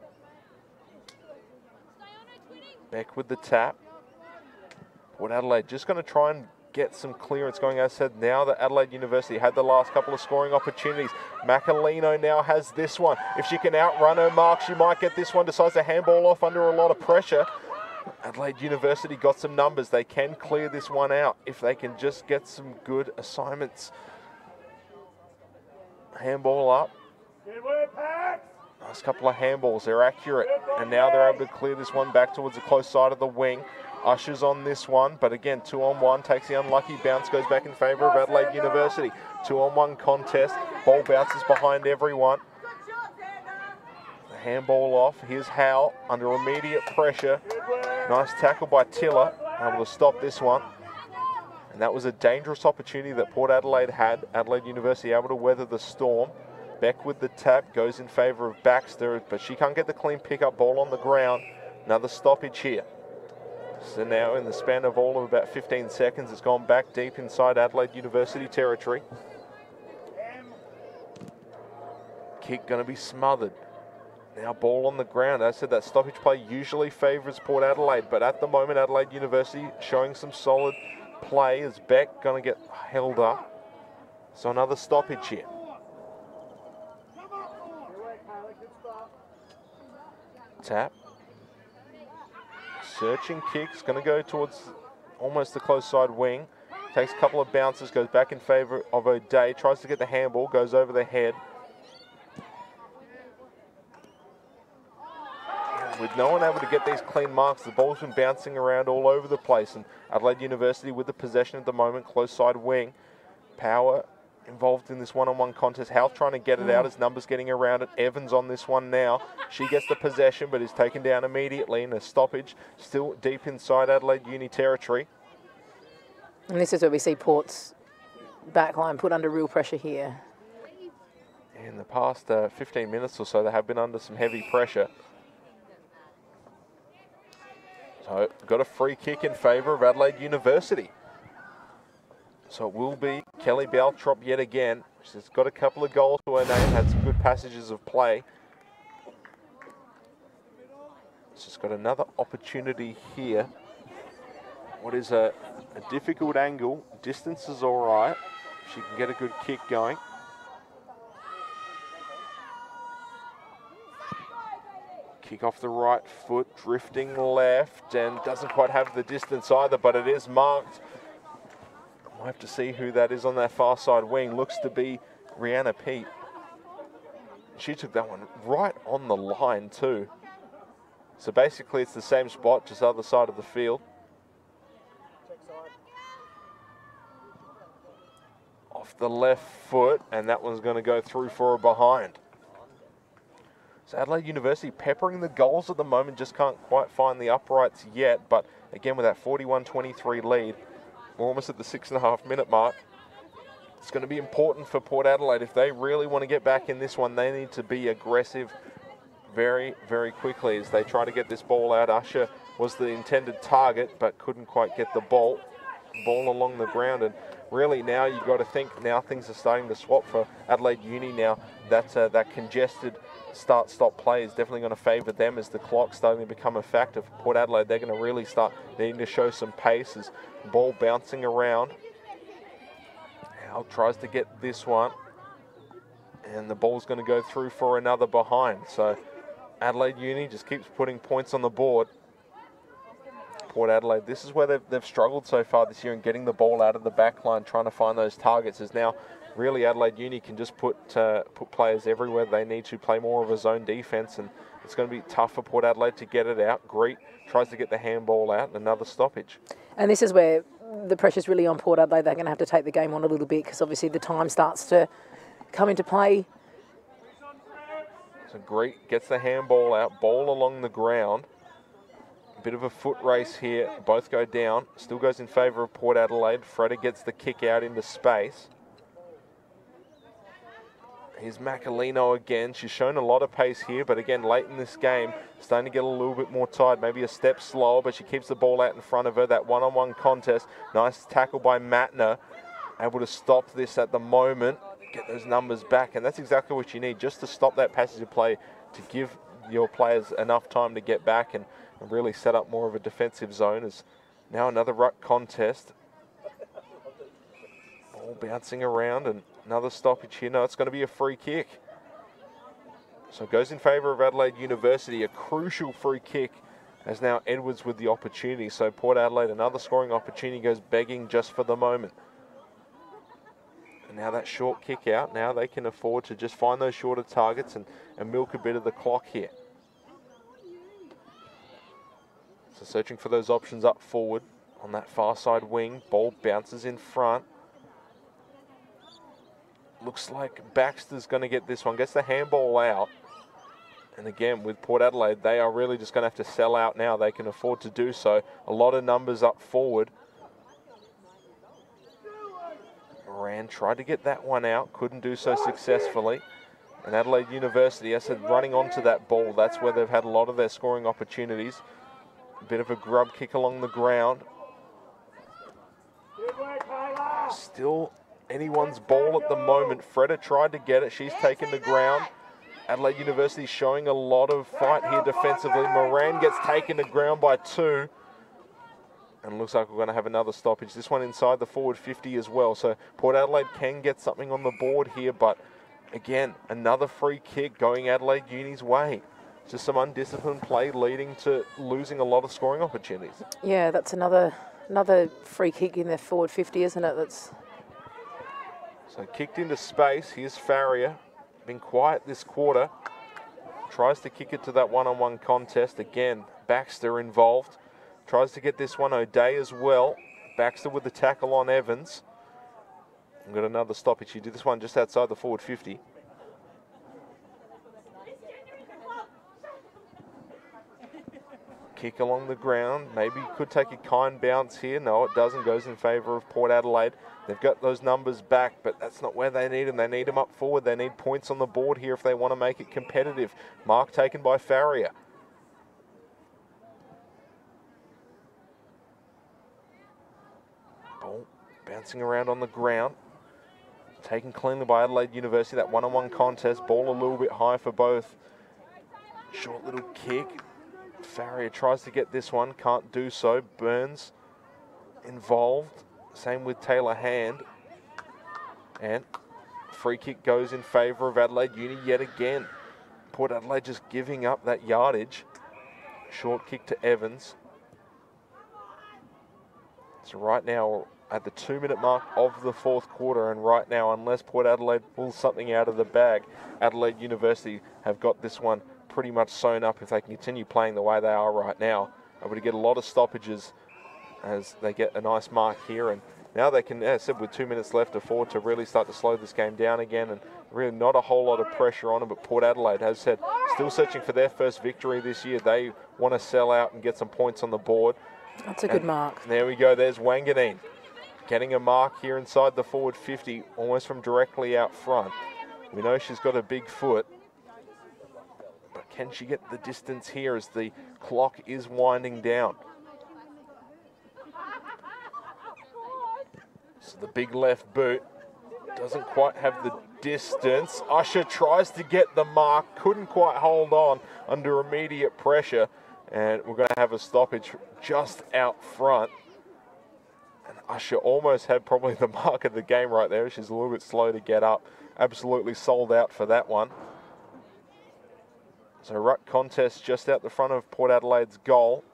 Beck with the tap. Port Adelaide just going to try and get some clearance going. As I said, now that Adelaide University had the last couple of scoring opportunities. Macalino now has this one. If she can outrun her mark, she might get this one. Decides to handball off under a lot of pressure. Adelaide University got some numbers. They can clear this one out if they can just get some good assignments. Handball up. Nice couple of handballs. They're accurate. And now they're able to clear this one back towards the close side of the wing. Ushers on this one, but again, 2-on-1, takes the unlucky bounce, goes back in favour of Adelaide University. 2-on-1 contest, ball bounces behind everyone. The handball off, here's Howell under immediate pressure. Nice tackle by Tiller, able to stop this one. And that was a dangerous opportunity that Port Adelaide had. Adelaide University able to weather the storm. Beck with the tap, goes in favour of Baxter, but she can't get the clean pick-up, ball on the ground. Another stoppage here. So now in the span of all of about 15 seconds, it's gone back deep inside Adelaide University territory. Kick going to be smothered. Now ball on the ground. As I said, that stoppage play usually favours Port Adelaide, but at the moment Adelaide University showing some solid play as Beck going to get held up. So another stoppage here. Tap. Searching kicks, going to go towards almost the close side wing. Takes a couple of bounces, goes back in favour of O'Day. Tries to get the handball, goes over the head. With no one able to get these clean marks, the ball's been bouncing around all over the place. And Adelaide University with the possession at the moment, close side wing. Power involved in this one-on-one contest. House trying to get it out, his numbers getting around it. Evans on this one now. She gets the possession, but is taken down immediately in a stoppage. Still deep inside Adelaide Uni territory. And this is where we see Port's backline put under real pressure here. In the past 15 minutes or so, they have been under some heavy pressure. So, got a free kick in favour of Adelaide University. So it will be Kelly Baltrop yet again. She's got a couple of goals to her name, had some good passages of play. She's got another opportunity here. What is a difficult angle. Distance is all right. She can get a good kick going. Kick off the right foot, drifting left, and doesn't quite have the distance either, but it is marked. We'll have to see who that is on that far side wing. Looks to be Rihanna Pete. She took that one right on the line too. So basically it's the same spot, just other side of the field. Off the left foot, and that one's going to go through for a behind. So Adelaide University peppering the goals at the moment, just can't quite find the uprights yet, but again with that 41-23 lead, we're almost at the 6.5 minute mark. It's going to be important for Port Adelaide. If they really want to get back in this one, they need to be aggressive very, very quickly as they try to get this ball out. Usher was the intended target, but couldn't quite get the ball along the ground. And really now you've got to think now things are starting to swap for Adelaide Uni now. That congested start-stop play is definitely going to favour them as the clock's starting to become a factor for Port Adelaide. They're going to really start needing to show some pace as ball bouncing around. Al tries to get this one, and the ball's going to go through for another behind. So Adelaide Uni just keeps putting points on the board. Port Adelaide, this is where they've struggled so far this year in getting the ball out of the back line, trying to find those targets. As now really Adelaide Uni can just put players everywhere they need to, play more of a zone defence, and it's going to be tough for Port Adelaide to get it out. Greet tries to get the handball out, and another stoppage. And this is where the pressure's really on Port Adelaide. They're going to have to take the game on a little bit because obviously the time starts to come into play. So Greet gets the handball out, ball along the ground. A bit of a foot race here. Both go down. Still goes in favour of Port Adelaide. Freda gets the kick out into space. Here's Macalino again. She's shown a lot of pace here, but again, late in this game, starting to get a little bit more tired, maybe a step slower, but she keeps the ball out in front of her. That one-on-one contest. Nice tackle by Matner. able to stop this at the moment, get those numbers back, and that's exactly what you need, just to stop that passage of play, to give your players enough time to get back and really set up more of a defensive zone. As now another ruck contest. Ball bouncing around and another stoppage here. No, it's going to be a free kick. So it goes in favour of Adelaide University, a crucial free kick, as now Edwards with the opportunity. So Port Adelaide, another scoring opportunity, goes begging just for the moment. And now that short kick out, now they can afford to just find those shorter targets and milk a bit of the clock here. So searching for those options up forward on that far side wing. Ball bounces in front. Looks like Baxter's going to get this one. Gets the handball out. And again, with Port Adelaide, they are really just going to have to sell out now. They can afford to do so. A lot of numbers up forward. Moran tried to get that one out. Couldn't do so successfully. And Adelaide University, as I said, running onto that ball. That's where they've had a lot of their scoring opportunities. A bit of a grub kick along the ground. Still anyone's ball at the moment. Freda tried to get it. She's taken the ground. Adelaide University showing a lot of fight here defensively. Moran gets taken to ground by 2. And looks like we're going to have another stoppage. This one inside the forward 50 as well. So Port Adelaide can get something on the board here. But again, another free kick going Adelaide Uni's way. Just some undisciplined play leading to losing a lot of scoring opportunities. Yeah, that's another free kick in their forward 50, isn't it? That's... So kicked into space. Here's Farrier. Been quiet this quarter. Tries to kick it to that one-on-one contest. Again, Baxter involved. Tries to get this one. O'Day as well. Baxter with the tackle on Evans. We've got another stoppage. You do this one just outside the forward 50. Kick along the ground. Maybe could take a kind bounce here. No, it doesn't. Goes in favour of Port Adelaide. They've got those numbers back, but that's not where they need them. They need them up forward. They need points on the board here if they want to make it competitive. Mark taken by Farrier. Ball bouncing around on the ground. Taken cleanly by Adelaide University. That one-on-one contest. Ball a little bit high for both. Short little kick. Farrier tries to get this one. Can't do so. Burns involved. Same with Taylor Hand. And free kick goes in favour of Adelaide Uni yet again. Port Adelaide just giving up that yardage. Short kick to Evans. So right now at the 2-minute mark of the fourth quarter, and right now, unless Port Adelaide pulls something out of the bag, Adelaide University have got this one pretty much sewn up if they can continue playing the way they are right now. Able to get a lot of stoppages as they get a nice mark here, and now they can, as I said, with 2 minutes left, afford to really start to slow this game down again, and really not a whole lot of pressure on them. But Port Adelaide, has said, still searching for their first victory this year. They want to sell out and get some points on the board. That's a good mark. There we go. There's Wanganeen getting a mark here inside the forward 50, almost from directly out front. We know she's got a big foot, but can she get the distance here as the clock is winding down? So the big left boot doesn't quite have the distance. Usher tries to get the mark, couldn't quite hold on under immediate pressure, and we're going to have a stoppage just out front. And Usher almost had probably the mark of the game right there. She's a little bit slow to get up. Absolutely sold out for that one. So ruck contest just out the front of Port Adelaide's goal.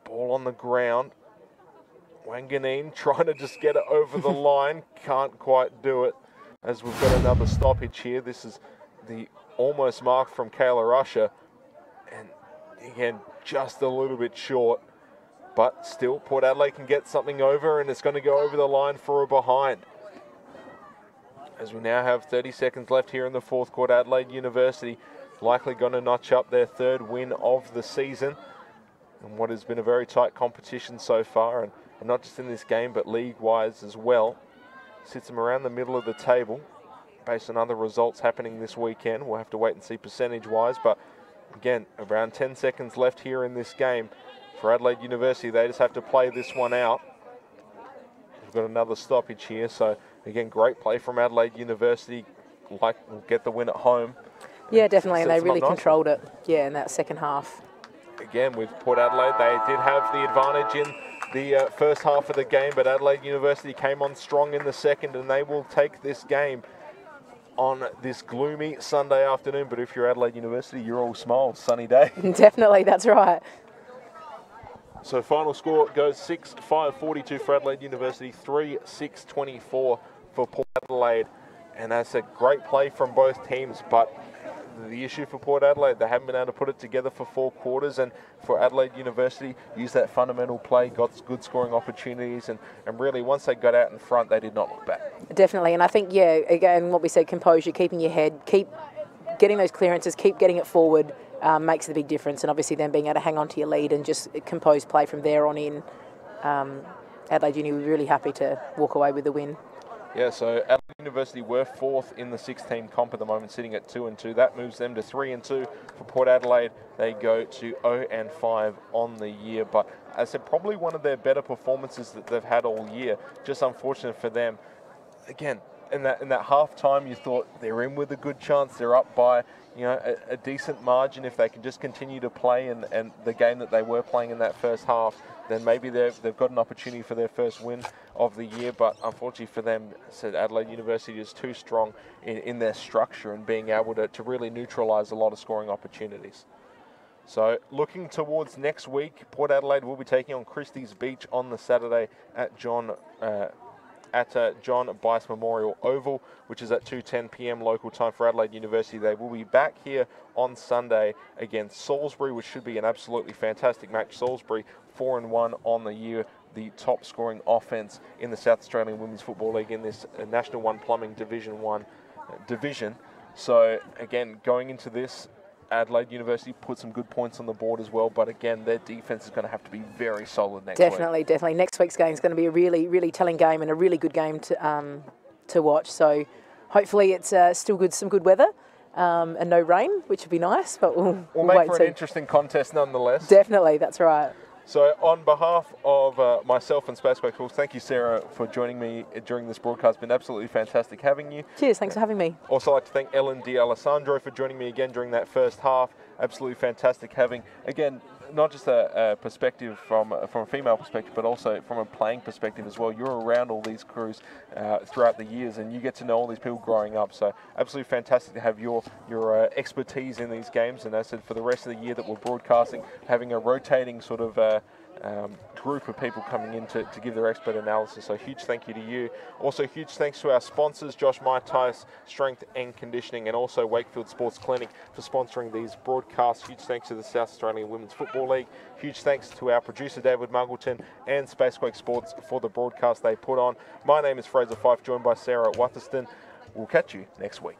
Ball on the ground. Wanganeen trying to just get it over the line. Can't quite do it as we've got another stoppage here. This is the almost mark from Kayla Usher. And again, just a little bit short. But still, Port Adelaide can get something over, and it's going to go over the line for a behind. As we now have 30 seconds left here in the fourth quarter, Adelaide University likely going to notch up their third win of the season in what has been a very tight competition so far, and not just in this game, but league-wise as well. Sits them around the middle of the table based on other results happening this weekend. We'll have to wait and see percentage-wise, but again, around 10 seconds left here in this game. For Adelaide University, they just have to play this one out. we've got another stoppage here. So again, great play from Adelaide University. Will get the win at home. Yeah, definitely, and they Sets them up really nicely. controlled it. Yeah, in that second half. Again, with Port Adelaide, they did have the advantage in the first half of the game, but Adelaide University came on strong in the second, and they will take this game on this gloomy Sunday afternoon. But if you're Adelaide University, you're all smiles, sunny day. Definitely, that's right. So final score goes 6-5-42 for Adelaide University, 3-6-24 for Port Adelaide. And that's a great play from both teams, but the issue for Port Adelaide, they haven't been able to put it together for 4 quarters, and for Adelaide University, use that fundamental play, got good scoring opportunities, and really once they got out in front, they did not look back. Definitely, and I think, yeah, again, what we said, composure, keeping your head, keep getting those clearances, keep getting it forward, makes the big difference, and obviously then being able to hang on to your lead and just compose play from there on in. Adelaide Uni were really happy to walk away with the win. Yeah, so Adelaide University were 4th in the 6-team comp at the moment, sitting at 2-2. That moves them to 3-2. For Port Adelaide, they go to 0-5 on the year. But as I said, probably one of their better performances that they've had all year. Just unfortunate for them. Again, in that half time, you thought they're in with a good chance. They're up by a decent margin. If they can just continue to play and the game that they were playing in that first half, then maybe they've got an opportunity for their first win of the year. But unfortunately for them, said Adelaide University is too strong in their structure and being able to really neutralise a lot of scoring opportunities. So looking towards next week, Port Adelaide will be taking on Christie's Beach on the Saturday at John Bice Memorial Oval, which is at 2:10 p.m. local time for Adelaide University. They will be back here on Sunday against Salisbury, which should be an absolutely fantastic match. Salisbury 4-1 on the year, the top scoring offence in the South Australian Women's Football League in this National 1 Plumbing Division 1 division. So again, going into this, Adelaide University put some good points on the board as well, but again, their defence is going to have to be very solid next week. Definitely. Next week's game is going to be a really, really telling game and a really good game to watch. So hopefully it's still some good weather and no rain, which would be nice, but we'll make wait for and an see. interesting contest nonetheless. Definitely, that's right. So on behalf of myself and Spaceway Calls, thank you, Sarah, for joining me during this broadcast. It's been absolutely fantastic having you. Cheers, thanks for having me. Also like to thank Ellen D'Alessandro for joining me again during that first half. Absolutely fantastic having, again, not just a perspective from a female perspective, but also from a playing perspective as well. You're around all these crews throughout the years, and you get to know all these people growing up. So absolutely fantastic to have your expertise in these games. And as I said, for the rest of the year that we're broadcasting, having a rotating sort of group of people coming in to give their expert analysis. So huge thank you to you. Also huge thanks to our sponsors, Josh Maitais Strength and Conditioning, and also Wakefield Sports Clinic for sponsoring these broadcasts. Huge thanks to the South Australian Women's Football League. Huge thanks to our producer David Muggleton and Spacequake Sports for the broadcast they put on. My name is Fraser Fife, joined by Sarah Waterston. We'll catch you next week.